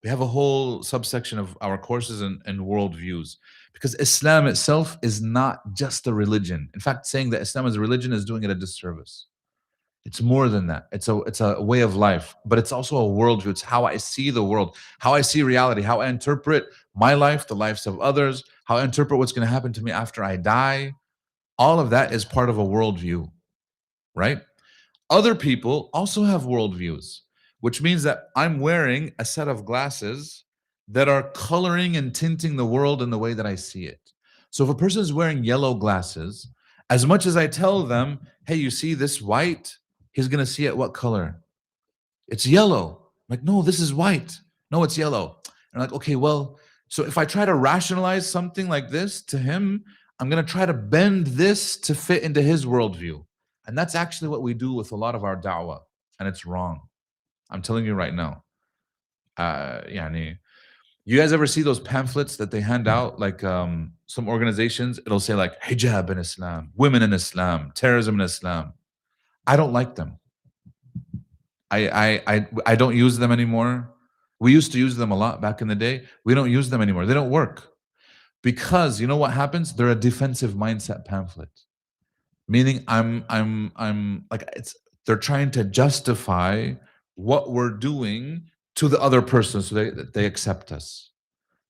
Speaker 2: We have a whole subsection of our courses and worldviews. Because Islam itself is not just a religion. In fact, saying that Islam is a religion is doing it a disservice. It's more than that. It's a way of life, but it's also a worldview. It's how I see the world, how I see reality, how I interpret my life, the lives of others, how I interpret what's going to happen to me after I die. All of that is part of a worldview, right? Other people also have worldviews, which means that I'm wearing a set of glasses that are coloring and tinting the world in the way that I see it. So if a person is wearing yellow glasses, as much as I tell them, hey, you see this white, he's going to see it what color? It's yellow. I'm like, no, this is white. No, it's yellow. And I'm like, okay, well, so if I try to rationalize something like this to him, I'm going to try to bend this to fit into his worldview. And that's actually what we do with a lot of our da'wah. And it's wrong. I'm telling you right now. You guys ever see those pamphlets that they hand out? Like some organizations, it'll say like hijab in Islam, women in Islam, terrorism in Islam. I don't like them. I don't use them anymore. We used to use them a lot back in the day. We don't use them anymore. They don't work. Because you know what happens? They're a defensive mindset pamphlet. Meaning they're trying to justify what we're doing to the other person so they accept us.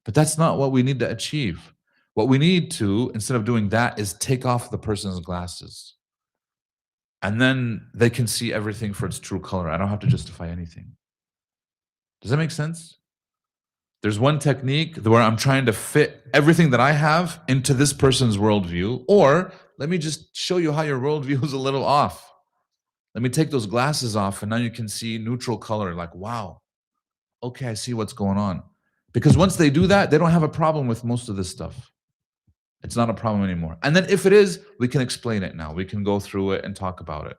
Speaker 2: But that's not what we need to achieve. What we need to, instead of doing that, is take off the person's glasses. And then they can see everything for its true color. I don't have to justify anything. Does that make sense? There's one technique where I'm trying to fit everything that I have into this person's worldview, or let me just show you how your worldview is a little off. Let me take those glasses off and now you can see neutral color. Like, wow, okay, I see what's going on. Because once they do that, they don't have a problem with most of this stuff. It's not a problem anymore. And then if it is, we can explain it now. We can go through it and talk about it.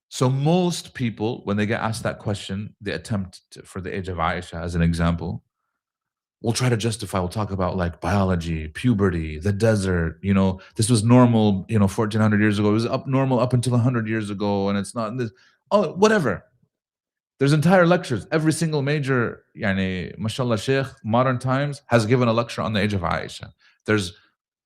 Speaker 2: So most people, when they get asked that question, they attempt for the age of Aisha, as an example, we'll try to justify, we'll talk about like biology, puberty, the desert, this was normal, 1400 years ago. It was normal up until 100 years ago, and it's not this. Oh, whatever. There's entire lectures. Every single major, mashallah sheikh, modern times, has given a lecture on the age of Aisha. There's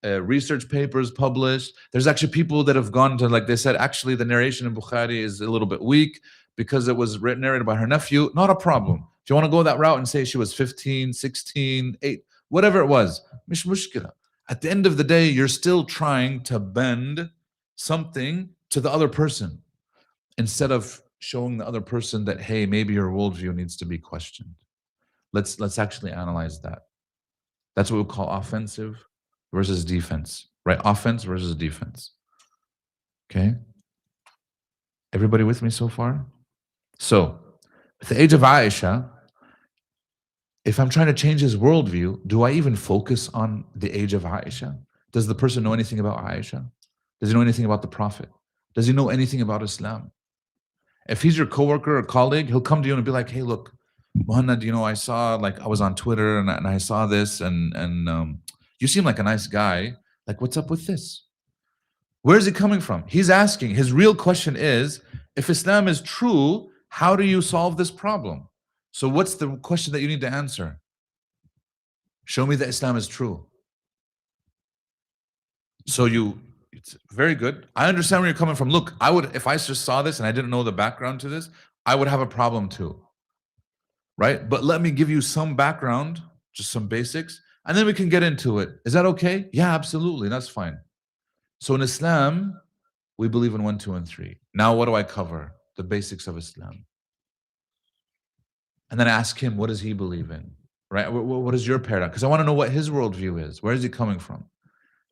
Speaker 2: research papers published. There's actually people that have gone to, like they said, actually the narration in Bukhari is a little bit weak because it was narrated by her nephew. Not a problem. If you want to go that route and say she was 15, 16, 8, whatever it was, mish mushkila. At the end of the day, you're still trying to bend something to the other person instead of showing the other person that, hey, maybe your worldview needs to be questioned. Let's actually analyze that. That's what we call offensive versus defense, right? Offense versus defense. Okay? Everybody with me so far? So, at the age of Aisha, if I'm trying to change his worldview, do I even focus on the age of Aisha? Does the person know anything about Aisha? Does he know anything about the Prophet? Does he know anything about Islam? If he's your coworker or colleague, he'll come to you and be like, "Hey, look, Muhammad, I saw, like, I was on Twitter and I saw this, and you seem like a nice guy. Like, what's up with this? Where is he coming from?" He's asking. His real question is, if Islam is true, how do you solve this problem? So what's the question that you need to answer? Show me that Islam is true. So it's very good. I understand where you're coming from. Look, if I just saw this and I didn't know the background to this, I would have a problem too. Right? But let me give you some background, just some basics, and then we can get into it. Is that okay? Yeah, absolutely. That's fine. So in Islam, we believe in 1, 2, and 3. Now, what do I cover? The basics of Islam. And then I ask him, what does he believe in? Right? What is your paradigm? Because I want to know what his worldview is. Where is he coming from?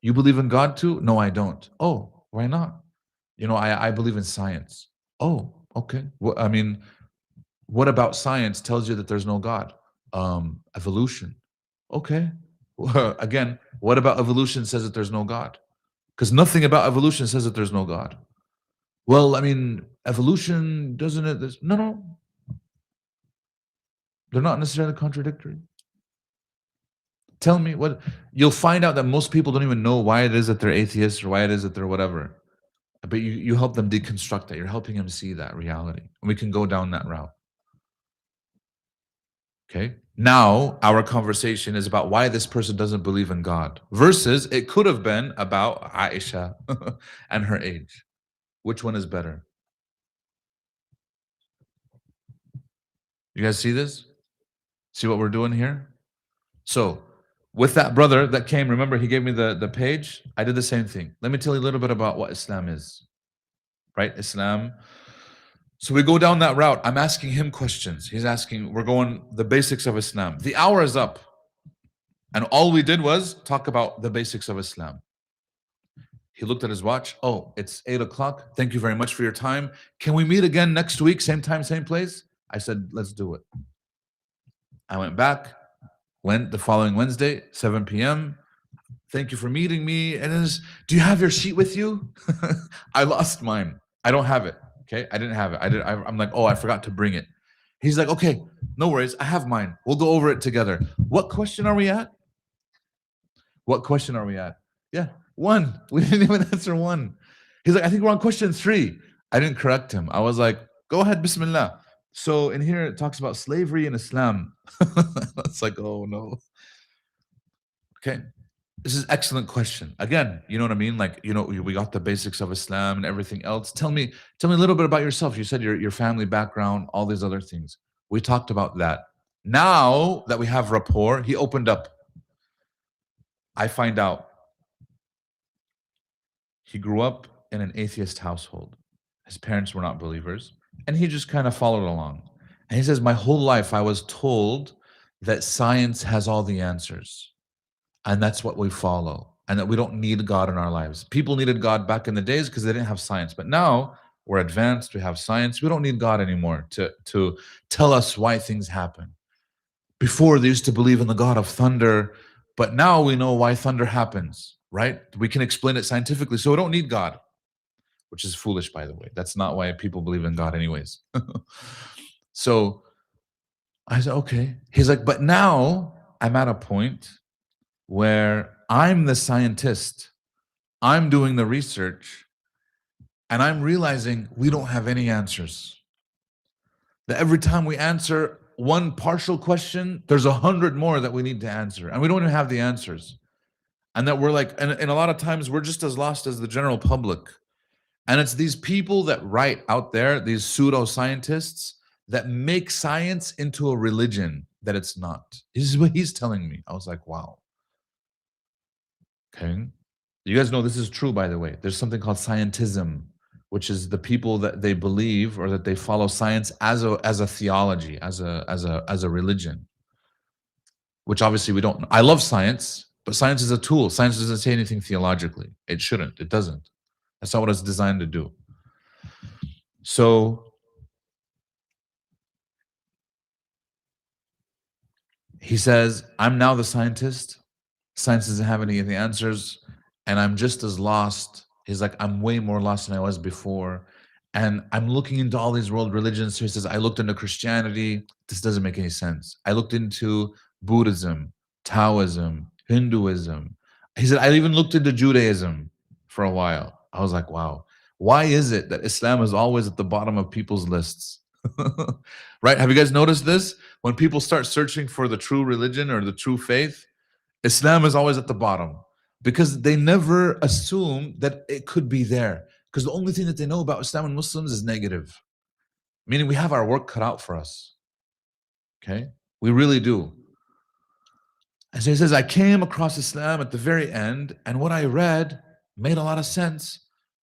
Speaker 2: You believe in God too? No, I don't. Oh, why not? I believe in science. Oh, okay. Well, I mean, what about science tells you that there's no God? Evolution. Okay. Again, what about evolution says that there's no God? Because nothing about evolution says that there's no God. Well, I mean, evolution doesn't it? No. They're not necessarily contradictory. Tell me what you'll find out that most people don't even know why it is that they're atheists or why it is that they're whatever. But you help them deconstruct that. You're helping them see that reality. And we can go down that route. Okay. Now our conversation is about why this person doesn't believe in God versus it could have been about Aisha and her age. Which one is better? You guys see this? See what we're doing here? So with that brother that came, remember he gave me the page? I did the same thing. Let me tell you a little bit about what Islam is. Right? Islam. So we go down that route. I'm asking him questions. He's asking, we're going the basics of Islam. The hour is up. And all we did was talk about the basics of Islam. He looked at his watch. Oh, it's 8 o'clock. Thank you very much for your time. Can we meet again next week? Same time, same place? I said, let's do it. I went back, went the following Wednesday, 7 p.m. Thank you for meeting me. And do you have your sheet with you? I lost mine. I don't have it. Okay. I didn't have it. I'm like, oh, I forgot to bring it. He's like, okay, no worries. I have mine. We'll go over it together. What question are we at? What question are we at? Yeah, 1. We didn't even answer 1. He's like, I think we're on question 3. I didn't correct him. I was like, go ahead, Bismillah. So in here, it talks about slavery in Islam. It's like, oh no. Okay. This is an excellent question. Again, you know what I mean? Like, we got the basics of Islam and everything else. Tell me a little bit about yourself. You said your family background, all these other things. We talked about that. Now that we have rapport, he opened up. I find out he grew up in an atheist household. His parents were not believers, and he just kind of followed along. And he says, my whole life I was told that science has all the answers. And that's what we follow. And that we don't need God in our lives. People needed God back in the days because they didn't have science. But now we're advanced, we have science. We don't need God anymore to tell us why things happen. Before they used to believe in the God of thunder, but now we know why thunder happens, right? We can explain it scientifically. So we don't need God, which is foolish, by the way. That's not why people believe in God anyways. So I said, okay. He's like, but now I'm at a point where I'm the scientist, I'm doing the research, and I'm realizing we don't have any answers. That every time we answer one partial question, there's 100 more that we need to answer, and we don't even have the answers. And that we're like, and a lot of times we're just as lost as the general public. And it's these people that write out there, these pseudo-scientists, that make science into a religion that it's not. This is what he's telling me. I was like, wow. Okay. You guys know this is true, by the way. There's something called scientism, which is the people that they believe or that they follow science as a theology, as a religion. Which obviously we don't. I love science, but science is a tool. Science doesn't say anything theologically. It shouldn't. It doesn't. That's not what it's designed to do. So he says, I'm now the scientist. Science doesn't have any of the answers, and I'm just as lost. He's like, I'm way more lost than I was before. And I'm looking into all these world religions. So he says, I looked into Christianity. This doesn't make any sense. I looked into Buddhism, Taoism, Hinduism. He said, I even looked into Judaism for a while. I was like, wow, why is it that Islam is always at the bottom of people's lists? Right? Have you guys noticed this? When people start searching for the true religion or the true faith, Islam is always at the bottom because they never assume that it could be there. Because the only thing that they know about Islam and Muslims is negative, meaning we have our work cut out for us. Okay? We really do. And so he says, I came across Islam at the very end, and what I read made a lot of sense.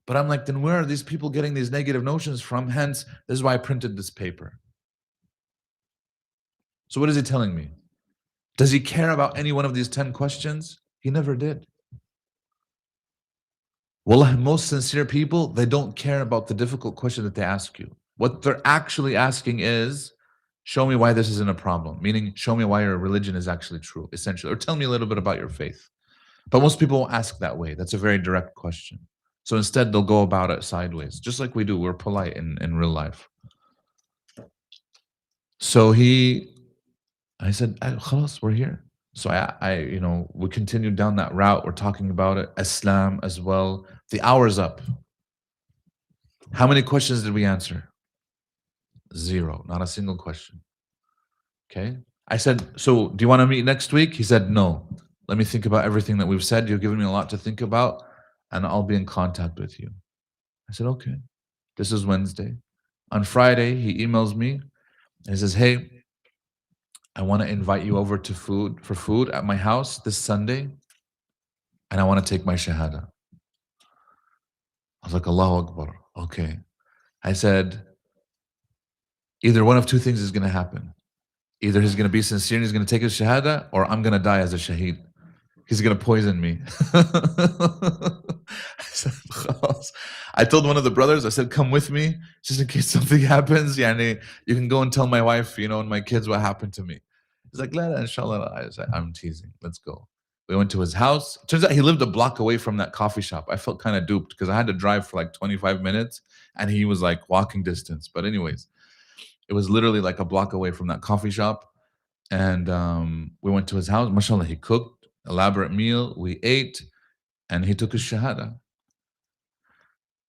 Speaker 2: But I'm like, then where are these people getting these negative notions from? Hence, this is why I printed this paper. So what is he telling me? Does he care about any one of these 10 questions? He never did. Wallah, most sincere people, they don't care about the difficult question that they ask you. What they're actually asking is, show me why this isn't a problem. Meaning, show me why your religion is actually true, essentially. Or tell me a little bit about your faith. But most people won't ask that way. That's a very direct question. So instead, they'll go about it sideways, just like we do. We're polite in real life. So I said, khalas, we're here. So we continued down that route. We're talking about it, Islam as well. The hour's up. How many questions did we answer? 0, not a single question. Okay. I said, so do you want to meet next week? He said, no. Let me think about everything that we've said. You've given me a lot to think about, and I'll be in contact with you. I said, okay. This is Wednesday. On Friday, he emails me and he says, hey, I want to invite you over to food at my house this Sunday, and I want to take my shahada. I was like, Allahu Akbar. Okay. I said, either one of two things is going to happen. Either he's going to be sincere and he's going to take his shahada, or I'm going to die as a shaheed. He's going to poison me. I told one of the brothers, I said, come with me, just in case something happens. Yani, you can go and tell my wife, and my kids what happened to me. He's like, la, inshallah. I said, I'm teasing. Let's go. We went to his house. Turns out he lived a block away from that coffee shop. I felt kind of duped because I had to drive for like 25 minutes and he was like walking distance. But anyways, it was literally like a block away from that coffee shop. And we went to his house. MashaAllah, he cooked, elaborate meal. We ate and he took his shahada.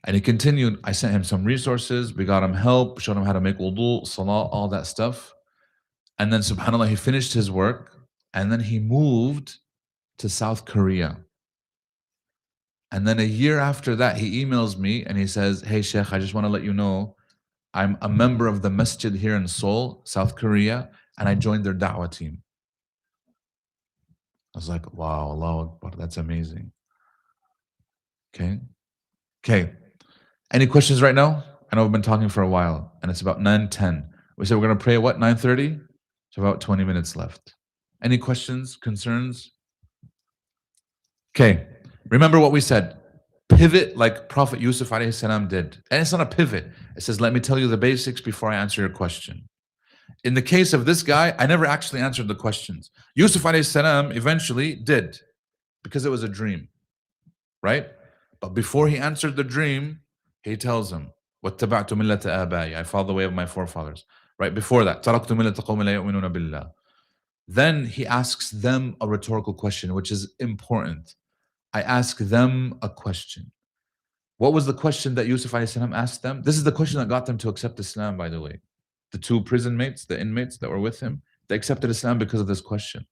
Speaker 2: And he continued. I sent him some resources. We got him help, showed him how to make wudu, salah, all that stuff. And then subhanAllah, he finished his work and then he moved to South Korea. And then a year after that, he emails me and he says, hey, Sheikh, I just want to let you know, I'm a member of the masjid here in Seoul, South Korea, and I joined their da'wah team. I was like, wow, Allahu Akbar, that's amazing. Okay. Any questions right now? I know we've been talking for a while, and it's about 9:10. We said we're going to pray at what, 9:30? So about 20 minutes left. Any questions, concerns? Okay. Remember what we said. Pivot like Prophet Yusuf alayhi salam did. And it's not a pivot. It says, let me tell you the basics before I answer your question. In the case of this guy, I never actually answered the questions. Yusuf alayhi salam eventually did, because it was a dream, right? But before he answered the dream, he tells him, وَاتَّبَعْتُ مِلَّةَ آبَائِي, I follow the way of my forefathers. Right before that, تَرَكْتُ مِلَّةَ قَوْمٍ لَا يُؤْمِنُونَ بِاللَّهِ. Then he asks them a rhetorical question, which is important. I ask them a question. What was the question that Yusuf alayhi salam asked them? This is the question that got them to accept Islam, by the way. The two prison mates, the inmates that were with him, they accepted Islam because of this question.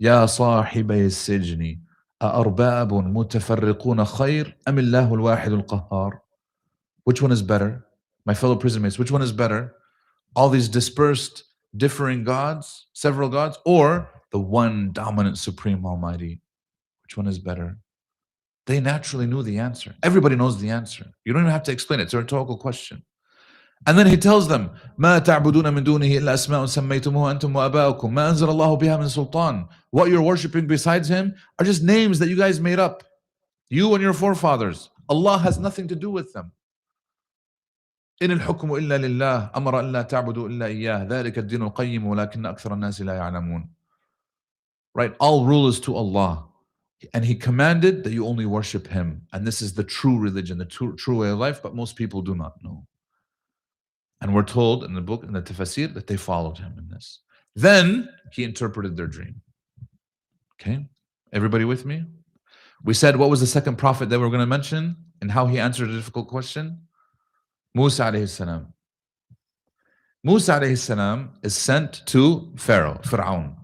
Speaker 2: يا صاحبي السجن أأرباب متفرقون خير أم الله الواحد القهار? Which one is better? My fellow prison mates, which one is better? All these dispersed, differing gods, several gods, or the one dominant, supreme, almighty? Which one is better? They naturally knew the answer. Everybody knows the answer. You don't even have to explain it. It's a rhetorical question. And then he tells them, ما تعبدون من دونه إلا أسماء سميتموها أنتم وآباؤكم ما أنزل الله بها من سلطان. What you're worshiping besides him are just names that you guys made up. You and your forefathers. Allah has nothing to do with them. إن الحكم إلا لله أمر أن لا تعبدوا إلا إياه ذلك الدين القيم ولكن أكثر الناس لا يعلمون. Right? All rule is to Allah. And he commanded that you only worship him. And this is the true religion, the true way of life, but most people do not know. And we're told in the book, in the tafsir, that they followed him in this. Then he interpreted their dream. Okay? Everybody with me? We said what was the second prophet that we're going to mention and how he answered a difficult question? Musa alayhi salam. Musa alayhi salam is sent to Pharaoh, Fir'aun.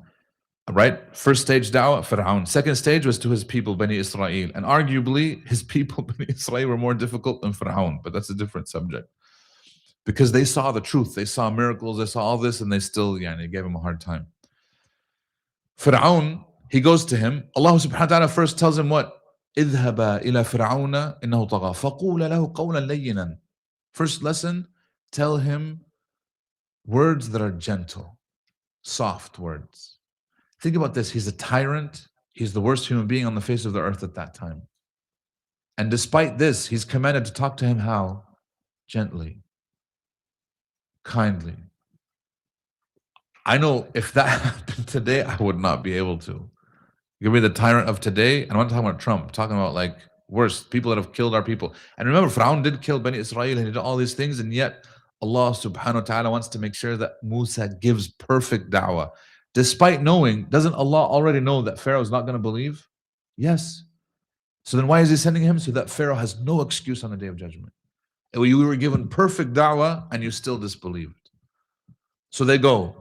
Speaker 2: Right? First stage dawah, Fir'aun. Second stage was to his people, Bani Israel. And arguably, his people, Bani Israel, were more difficult than Fir'aun, but that's a different subject. Because they saw the truth, they saw miracles, they saw all this, and they still gave him a hard time. Fir'aun, he goes to him. Allah subhanahu wa ta'ala first tells him what? اذهبا إلى فرعون إنه طغى فقولا له قولا لينا. First lesson, tell him words that are gentle, soft words. Think about this. He's a tyrant. He's the worst human being on the face of the earth at that time. And despite this, he's commanded to talk to him how? Gently, kindly. I know if that happened today, I would not be able to. Give me the tyrant of today, and I'm not talking about Trump, I'm talking about like worse, people that have killed our people. And remember, Fir'aun did kill Bani Israel and he did all these things, and yet Allah subhanahu wa ta'ala wants to make sure that Musa gives perfect da'wah. Despite knowing, doesn't Allah already know that Pharaoh is not going to believe? Yes. So then why is he sending him? So that Pharaoh has no excuse on the day of judgment. You were given perfect da'wah and you still disbelieved. So they go,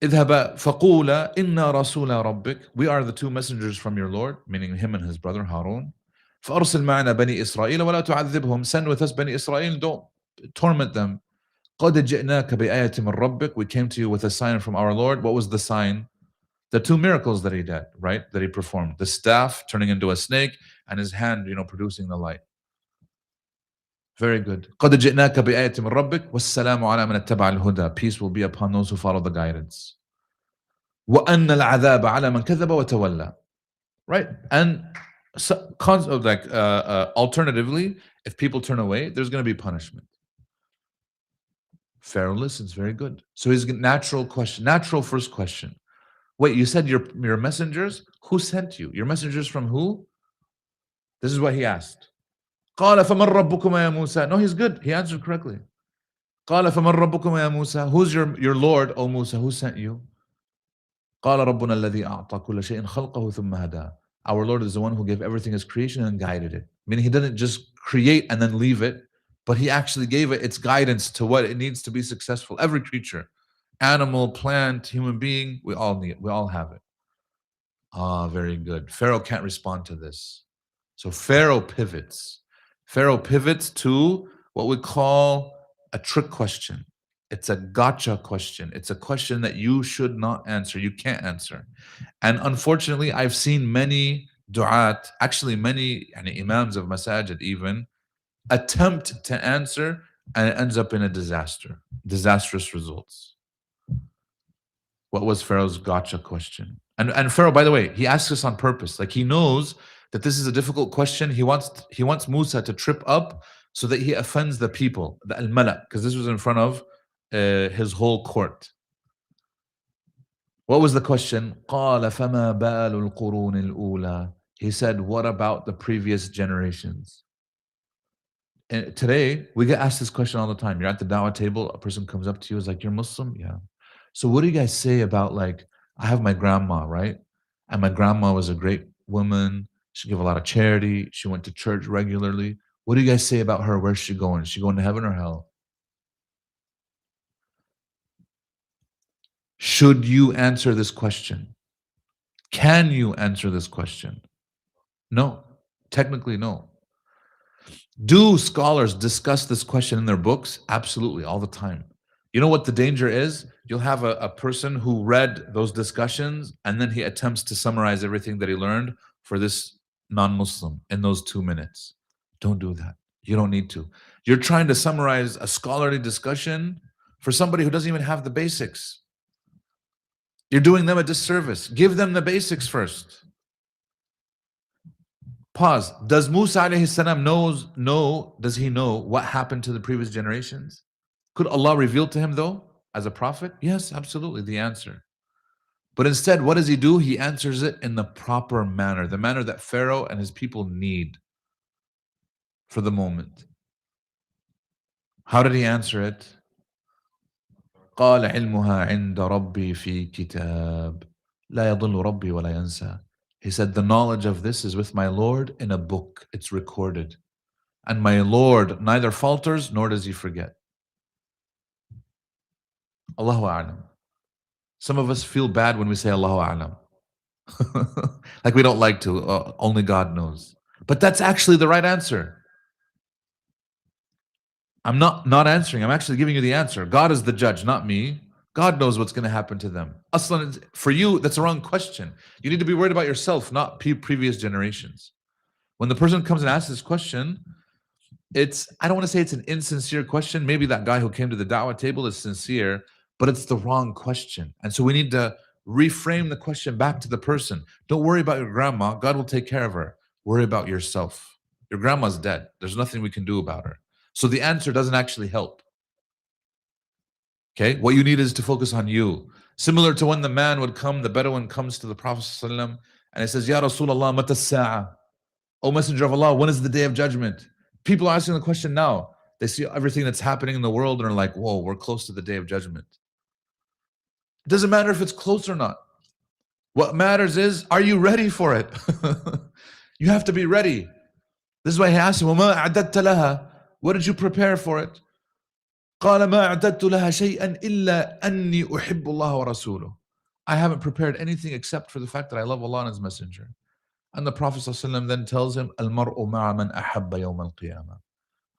Speaker 2: اذهبا فقولا إنا رسول ربك. We are the two messengers from your Lord, meaning him and his brother Harun. فأرسل معنا بني إسرائيل ولا تعذبهم. Send with us Bani Israel, don't torment them. قد جئناك بآية من ربك. We came to you with a sign from our Lord. What was the sign? The two miracles that he did, right? That he performed. The staff turning into a snake and his hand, producing the light. Very good. قد جئناك بآية من ربك والسلام على من اتبع الهدى. Peace will be upon those who follow the guidance. وأن العذاب على من كذب وتولى. Right? And alternatively, if people turn away, there's going to be punishment. Pharaoh listens, very good. So his natural first question. Wait, you said your messengers? Who sent you? Your messengers from who? This is what he asked. قال فمن ربكما يا موسى. No, he's good. He answered correctly. قال فمن ربكما يا موسى. Who's your Lord, O Musa? Who sent you? قال ربنا الذي أعطى كل شيء خلقه ثم هداه. Our Lord is the one who gave everything as creation and guided it. Meaning he didn't just create and then leave it, but he actually gave it its guidance to what it needs to be successful. Every creature, animal, plant, human being, we all have it. Very good. Pharaoh can't respond to this. So Pharaoh pivots. Pharaoh pivots to what we call a trick question. It's a gotcha question. It's a question that you should not answer. You can't answer. And unfortunately, I've seen many du'at, actually many imams of masajid even, attempt to answer, and it ends up in a disastrous results. What was Pharaoh's gotcha question? And Pharaoh, by the way, he asks this on purpose. Like he knows that this is a difficult question. He wants Musa to trip up so that he offends the people, the al-malak, because this was in front of his whole court. What was the question? قال فما بال القرون الأولى. He said, what about the previous generations? And today, we get asked this question all the time. You're at the dawah table, a person comes up to you, is like, you're Muslim? Yeah. So what do you guys say about, like, I have my grandma, right? And my grandma was a great woman. She gave a lot of charity. She went to church regularly. What do you guys say about her? Where's she going? Is she going to heaven or hell? Should you answer this question? Can you answer this question? No. Technically, no. Do scholars discuss this question in their books? Absolutely, all the time. You know what the danger is? You'll have a person who read those discussions and then he attempts to summarize everything that he learned for this non-Muslim in those 2 minutes. Don't do that. You don't need to. You're trying to summarize a scholarly discussion for somebody who doesn't even have the basics. You're doing them a disservice. Give them the basics first. Pause. Does Musa alayhi salam does he know what happened to the previous generations? Could Allah reveal to him though, as a prophet? Yes, absolutely, the answer. But instead, what does he do? He answers it in the proper manner, the manner that Pharaoh and his people need for the moment. How did he answer it? قال علمها عند ربي في كتاب لا يضل ربي ولا ينسى. He said, the knowledge of this is with my Lord in a book. It's recorded. And my Lord neither falters nor does he forget. Allahu A'lam. Some of us feel bad when we say Allahu A'lam. Like we don't like to. Only God knows. But that's actually the right answer. I'm not answering. I'm actually giving you the answer. God is the judge, not me. God knows what's going to happen to them. Aslan, for you, that's a wrong question. You need to be worried about yourself, not previous generations. When the person comes and asks this question, I don't want to say it's an insincere question. Maybe that guy who came to the da'wah table is sincere, but it's the wrong question. And so we need to reframe the question back to the person. Don't worry about your grandma. God will take care of her. Worry about yourself. Your grandma's dead. There's nothing we can do about her. So the answer doesn't actually help. Okay, what you need is to focus on you. Similar to when the man would come, the Bedouin comes to the Prophet ﷺ and he says, Ya Rasulullah, mata sa'a? O Messenger of Allah, when is the day of judgment? People are asking the question now. They see everything that's happening in the world and are like, whoa, we're close to the day of judgment. It doesn't matter if it's close or not. What matters is, are you ready for it? You have to be ready. This is why he asked him, وَمَا أَعْدَدْتَ لَهَا? What did you prepare for it? قال ما أعددت لها شيئا إلا أني أحب الله ورسوله. I haven't prepared anything except for the fact that I love Allah and His Messenger. And the Prophet ﷺ then tells him, المرء مع من أحب يوم القيامة.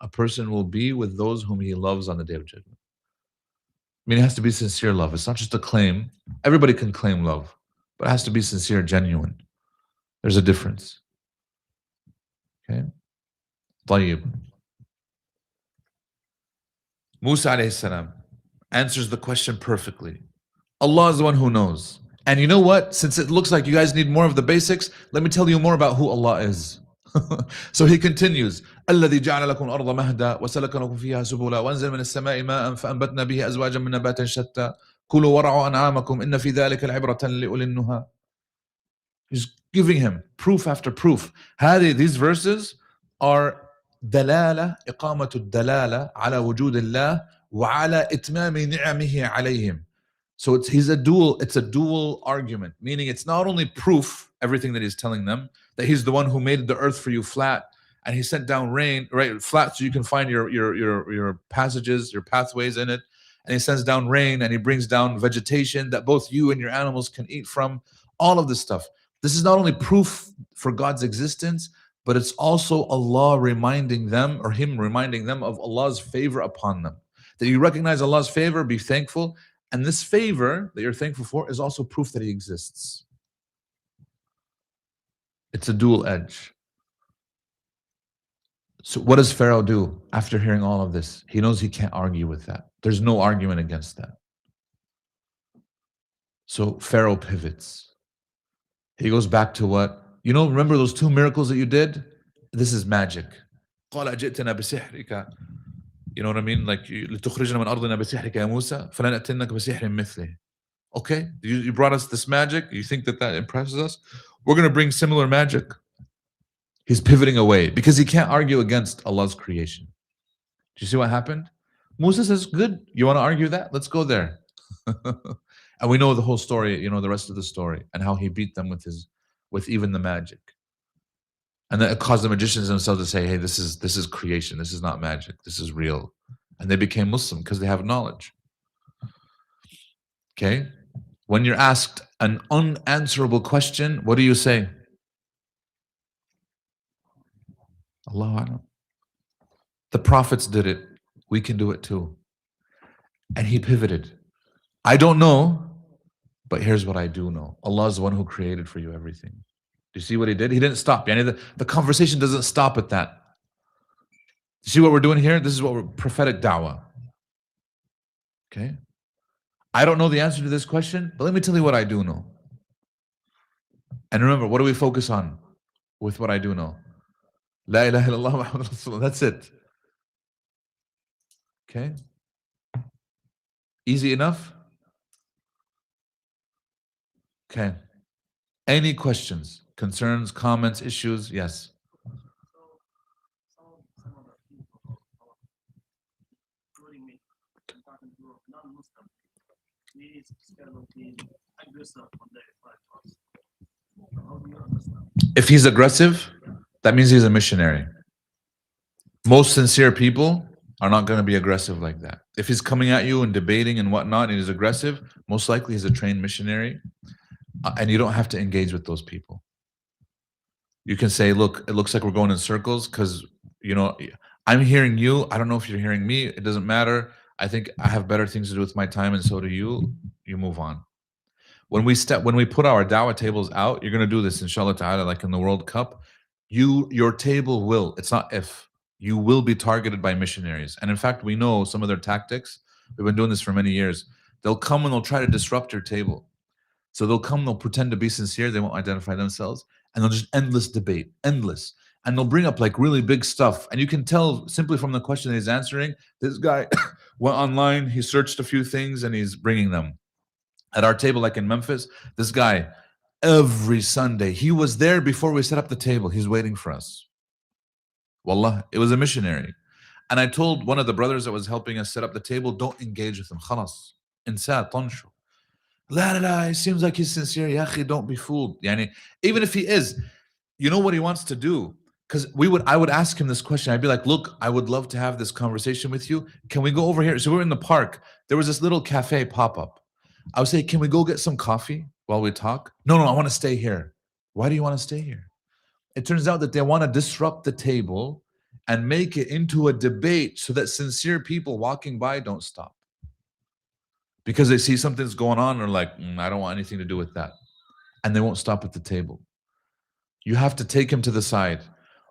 Speaker 2: A person will be with those whom he loves on the day of judgment. I mean, it has to be sincere love. It's not just a claim. Everybody can claim love, but it has to be sincere, genuine. There's a difference. Okay? طيب. Musa alayhi salam answers the question perfectly. Allah is the one who knows. And you know what? Since it looks like you guys need more of the basics, let me tell you more about who Allah is. So he continues, الذي جعل لكم الأرض مهدا وسلك لكم فيها سبلا وأنزل من السماء ماء فأنبتنا به أزواجا من نبات شتى كلوا وارعوا أنعامكم إن في ذلك العبرة لأولي النهى. He's giving him proof after proof. These verses are دلالة إقامة الدلالة على وجود الله وعلى إتمام نعمه عليهم. So it's a dual argument, meaning it's not only proof, everything that he's telling them, that he's the one who made the earth for you flat and he sent down rain, right, flat so you can find your passages, your pathways in it, and he sends down rain and he brings down vegetation that both you and your animals can eat from, all of this stuff. This is not only proof for God's existence, but it's also Allah reminding them, or Him reminding them of Allah's favor upon them. That you recognize Allah's favor, be thankful, and this favor that you're thankful for is also proof that He exists. It's a dual edge. So what does Pharaoh do after hearing all of this? He knows he can't argue with that. There's no argument against that. So Pharaoh pivots. He goes back to what? You know, remember those two miracles that you did? This is magic. قال أجئتنا بسحرك. You know what I mean? Like, لتخرجنا من أرضنا بسحرك يا موسى فلنأتينك بسحر مثله. Okay, you brought us this magic. You think that impresses us? We're going to bring similar magic. He's pivoting away because he can't argue against Allah's creation. Do you see what happened? Musa says, good, you want to argue that? Let's go there. And we know the whole story, you know, the rest of the story, and how he beat them with even the magic. And that caused the magicians themselves to say, hey, this is creation, this is not magic, this is real. And they became Muslim because they have knowledge. Okay? When you're asked an unanswerable question, what do you say? Allahu Akbar. The prophets did it. We can do it too. And he pivoted. I don't know, but here's what I do know. Allah is the one who created for you everything. Do you see what he did? He didn't stop. The conversation doesn't stop at that. You see what we're doing here? This is what we're prophetic dawah. Okay? I don't know the answer to this question, but let me tell you what I do know. And remember, what do we focus on with what I do know? La ilaha illallah Muhammad Rasulullah. That's it. Okay? Easy enough? Okay. Any questions, concerns, comments, issues? Yes. If he's aggressive, that means he's a missionary. Most sincere people are not going to be aggressive like that. If he's coming at you and debating and whatnot and he's aggressive, most likely he's a trained missionary, and you don't have to engage with those people. You can say, look, it looks like we're going in circles because, I'm hearing you. I don't know if you're hearing me. It doesn't matter. I think I have better things to do with my time, and so do you. You move on. When we put our dawah tables out, you're going to do this, inshallah ta'ala, like in the World Cup. Your table will, it's not if, you will be targeted by missionaries. And in fact, we know some of their tactics. We've been doing this for many years. They'll come and they'll try to disrupt your table. So they'll come, they'll pretend to be sincere, they won't identify themselves, and they'll just endless debate, endless. And they'll bring up like really big stuff. And you can tell simply from the question that he's answering, this guy went online, he searched a few things, and he's bringing them. At our table, like in Memphis, this guy, every Sunday, he was there before we set up the table. He's waiting for us. Wallah, it was a missionary. And I told one of the brothers that was helping us set up the table, don't engage with him. Khalas. Insa, tanshu. La, it seems like he's sincere. Ya akhi, don't be fooled. Yani, even if he is, you know what he wants to do? Because I would ask him this question. I'd be like, look, I would love to have this conversation with you. Can we go over here? So we're in the park. There was this little cafe pop-up. I would say, can we go get some coffee while we talk? No, I want to stay here. Why do you want to stay here? It turns out that they want to disrupt the table and make it into a debate so that sincere people walking by don't stop. Because they see something's going on, they're like, I don't want anything to do with that. And they won't stop at the table. You have to take him to the side.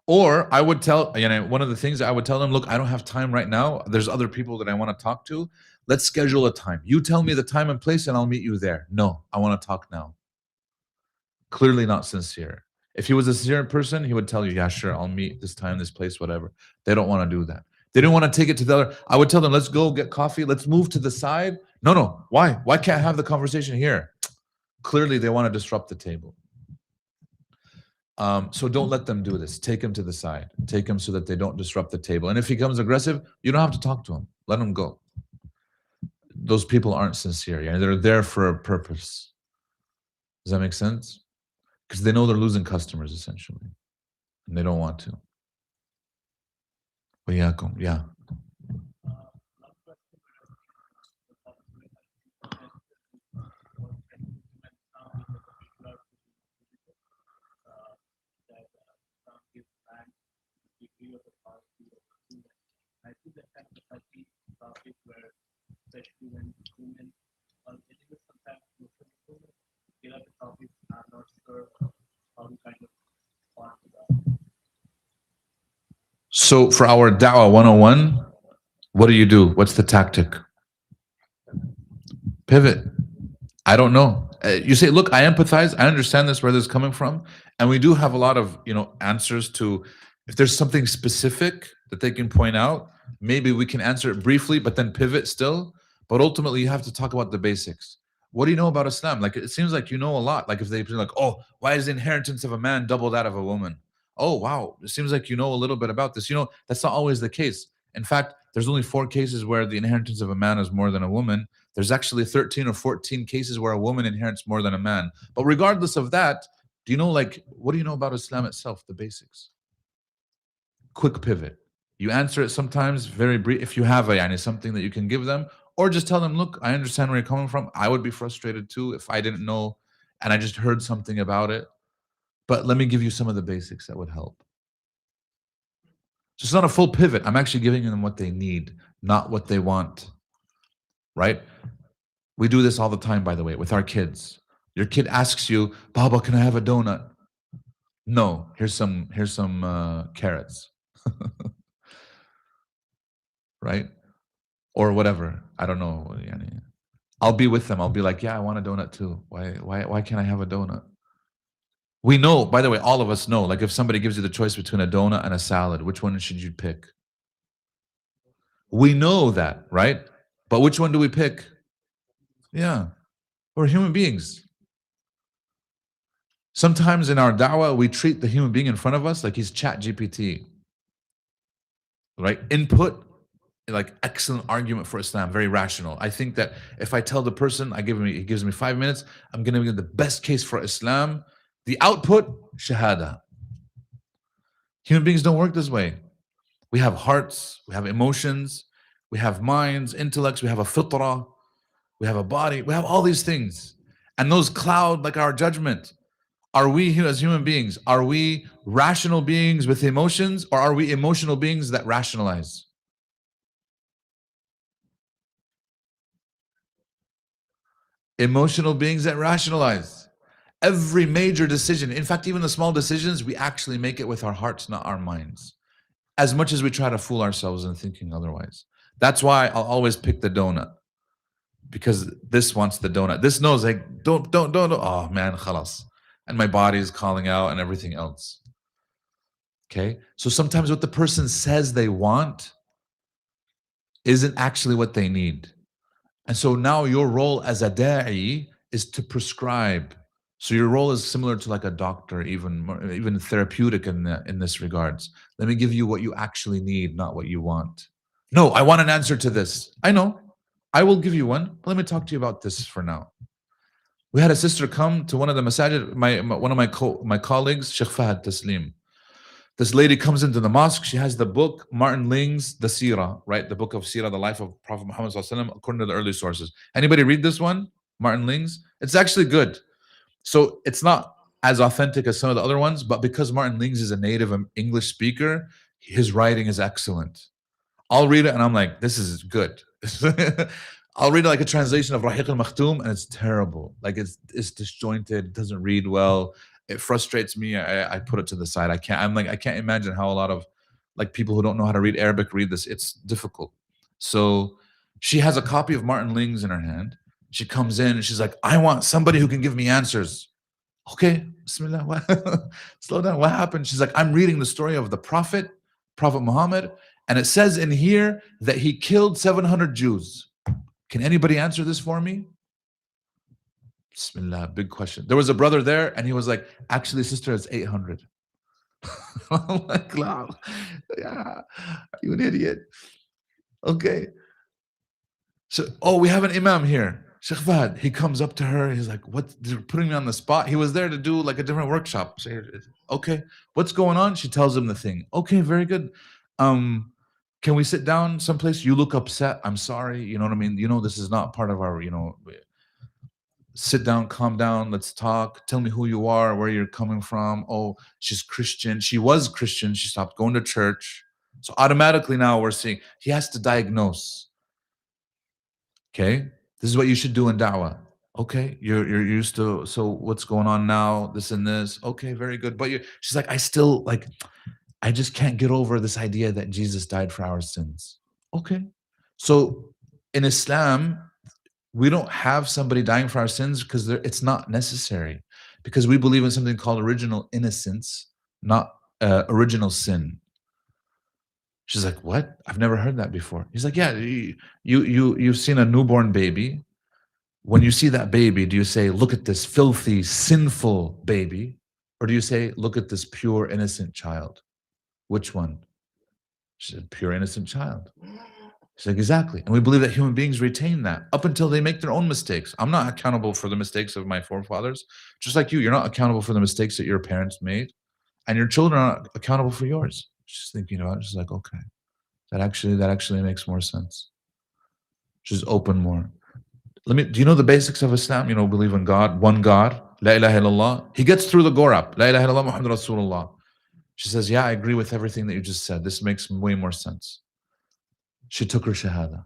Speaker 2: Or I would tell, one of the things I would tell them, look, I don't have time right now. There's other people that I want to talk to. Let's schedule a time. You tell me the time and place and I'll meet you there. No, I want to talk now. Clearly not sincere. If he was a sincere person, he would tell you, yeah, sure, I'll meet this time, this place, whatever. They don't want to do that. They didn't want to take it to the other. I would tell them, let's go get coffee. Let's move to the side. No. Why? Why can't I have the conversation here? Clearly, they want to disrupt the table. So don't let them do this. Take him to the side. Take him so that they don't disrupt the table. And if he becomes aggressive, you don't have to talk to him. Let him go. Those people aren't sincere. Yeah? They're there for a purpose. Does that make sense? Because they know they're losing customers, essentially. And they don't want to. Yeah. So for our Dawah 101, what do? What's the tactic? Pivot. I don't know. You say, look, I empathize. I understand where this is coming from. And we do have a lot of, answers to, if there's something specific that they can point out, maybe we can answer it briefly, but then pivot still. But ultimately, you have to talk about the basics. What do you know about Islam? Like, it seems like you know a lot. Like if they like, oh, why is the inheritance of a man double that of a woman? Oh, wow. It seems like you know a little bit about this. That's not always the case. In fact, there's only 4 cases where the inheritance of a man is more than a woman. There's actually 13 or 14 cases where a woman inherits more than a man. But regardless of that, what do you know about Islam itself, the basics? Quick pivot. You answer it sometimes very brief. If you have something that you can give them, or just tell them, look, I understand where you're coming from. I would be frustrated too if I didn't know and I just heard something about it. But let me give you some of the basics that would help. So it's not a full pivot. I'm actually giving them what they need, not what they want. Right? We do this all the time, by the way, with our kids. Your kid asks you, Baba, can I have a donut? No, here's some carrots. Right? Or whatever. I don't know. I'll be with them. I'll be like, yeah, I want a donut too. Why can't I have a donut? We know, by the way, all of us know, like if somebody gives you the choice between a donut and a salad, which one should you pick? We know that, right? But which one do we pick? Yeah. We're human beings. Sometimes in our da'wah, we treat the human being in front of us like he's Chat GPT. Right? Input, like excellent argument for Islam, very rational. I think that if I tell the person, he gives me 5 minutes, I'm going to give the best case for Islam. The output, shahada. Human beings don't work this way. We have hearts, we have emotions, we have minds, intellects, we have a fitrah, we have a body, we have all these things. And those cloud like our judgment. Are we as human beings, are we rational beings with emotions, or are we emotional beings that rationalize? Emotional beings that rationalize. Every major decision, in fact, even the small decisions, we actually make it with our hearts, not our minds. As much as we try to fool ourselves in thinking otherwise. That's why I'll always pick the donut. Because this wants the donut. This knows like, don't. Oh man, khalas. And my body is calling out and everything else. Okay? So sometimes what the person says they want isn't actually what they need. And so now your role as a da'i is to prescribe. So your role is similar to like a doctor, even therapeutic in this regards. Let me give you what you actually need, not what you want. No, I want an answer to this. I know. I will give you one. But let me talk to you about this for now. We had a sister come to one of the masajid, one of my colleagues, Sheikh Fahad Taslim. This lady comes into the mosque. She has the book, Martin Ling's The Seerah, right? The book of Seerah, the life of Prophet Muhammad ﷺ, according to the early sources. Anybody read this one? Martin Ling's? It's actually good. So it's not as authentic as some of the other ones, but because Martin Ling's is a native English speaker, his writing is excellent. I'll read it and I'm like, this is good. I'll read like a translation of Rahiq al-Makhtoum and it's terrible. Like it's disjointed, doesn't read well. It frustrates me. I put it to the side. I can't imagine how a lot of like people who don't know how to read Arabic read this. It's difficult. So she has a copy of Martin Ling's in her hand. She comes in and she's like, I want somebody who can give me answers. Okay, Bismillah. Slow down. What happened? She's like, I'm reading the story of the Prophet Muhammad, and it says in here that he killed 700 Jews. Can anybody answer this for me? Bismillah, big question. There was a brother there, and he was like, actually, sister, it's 800. I'm like, wow, yeah, you an idiot. Okay. So, we have an imam here. Sheikh Fahad, he comes up to her. He's like, what? They're putting me on the spot. He was there to do like a different workshop. So, okay, what's going on? She tells him the thing. Okay, very good. Can we sit down someplace? You look upset. I'm sorry. You know what I mean? You know, this is not part of our, sit down, calm down. Let's talk. Tell me who you are, where you're coming from. Oh, she's Christian. She was Christian. She stopped going to church. So automatically now we're seeing he has to diagnose. Okay, this is what you should do in da'wah. Okay, you're used to, so what's going on now? This and this. Okay, very good. But she's like, I just can't get over this idea that Jesus died for our sins. Okay. So in Islam, we don't have somebody dying for our sins because it's not necessary. Because we believe in something called original innocence, not original sin. She's like, what? I've never heard that before. He's like, yeah, you've seen a newborn baby. When you see that baby, do you say, look at this filthy, sinful baby? Or do you say, look at this pure, innocent child? Which one? She said, pure, innocent child. She's like, exactly. And we believe that human beings retain that up until they make their own mistakes. I'm not accountable for the mistakes of my forefathers. Just like you're not accountable for the mistakes that your parents made. And your children are not accountable for yours. She's thinking about it. She's like, okay, that actually makes more sense. She's open more. Do you know the basics of Islam? Believe in God, one God, La ilaha illallah. He gets through the Gorap, La ilaha illallah Muhammad Rasulullah. She says, yeah, I agree with everything that you just said. This makes way more sense. She took her shahada.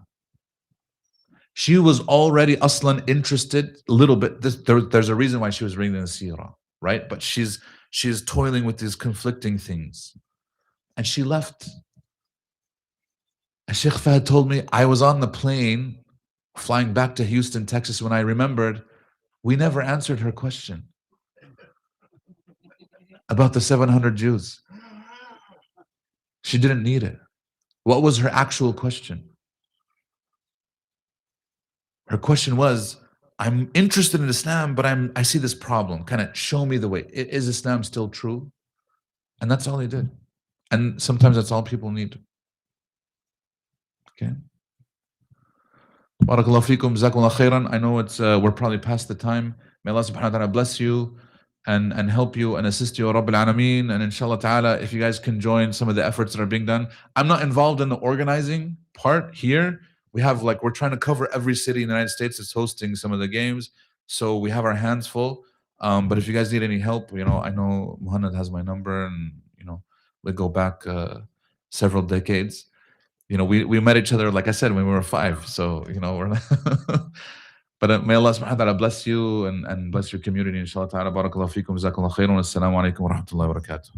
Speaker 2: She was already aslan interested a little bit. There's a reason why she was reading the seerah, right? But she's toiling with these conflicting things. And she left. And Sheikh Fahad told me, I was on the plane flying back to Houston, Texas, when I remembered we never answered her question about the 700 Jews. She didn't need it. What was her actual question? Her question was, I'm interested in Islam, but I see this problem. Kind of show me the way. Is Islam still true? And that's all he did. And sometimes that's all people need. Okay. Barakallahu feekum, jazakumullah khairan. I know it's we're probably past the time. May Allah subhanahu wa ta'ala bless you and help you and assist you, Rabbil Alameen. And inshallah ta'ala, if you guys can join some of the efforts that are being done. I'm not involved in the organizing part here. We have we're trying to cover every city in the United States that's hosting some of the games. So we have our hands full. But if you guys need any help, I know Muhammad has my number, and we go back several decades. We met each other, like I said, when we were 5. So, we're not but may Allah subhanahu wa ta'ala bless you and bless your community. Inshallah ta'ala. Barakallahu feekum. Jazakallahu khairan. Assalamu alaikum wa rahmatullahi wa barakatuh.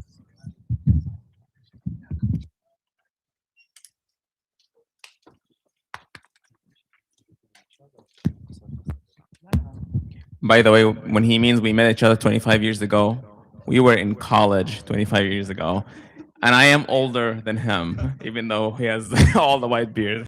Speaker 1: By the way, when he means we met each other 25 years ago, we were in college 25 years ago. And I am older than him, even though he has all the white beard.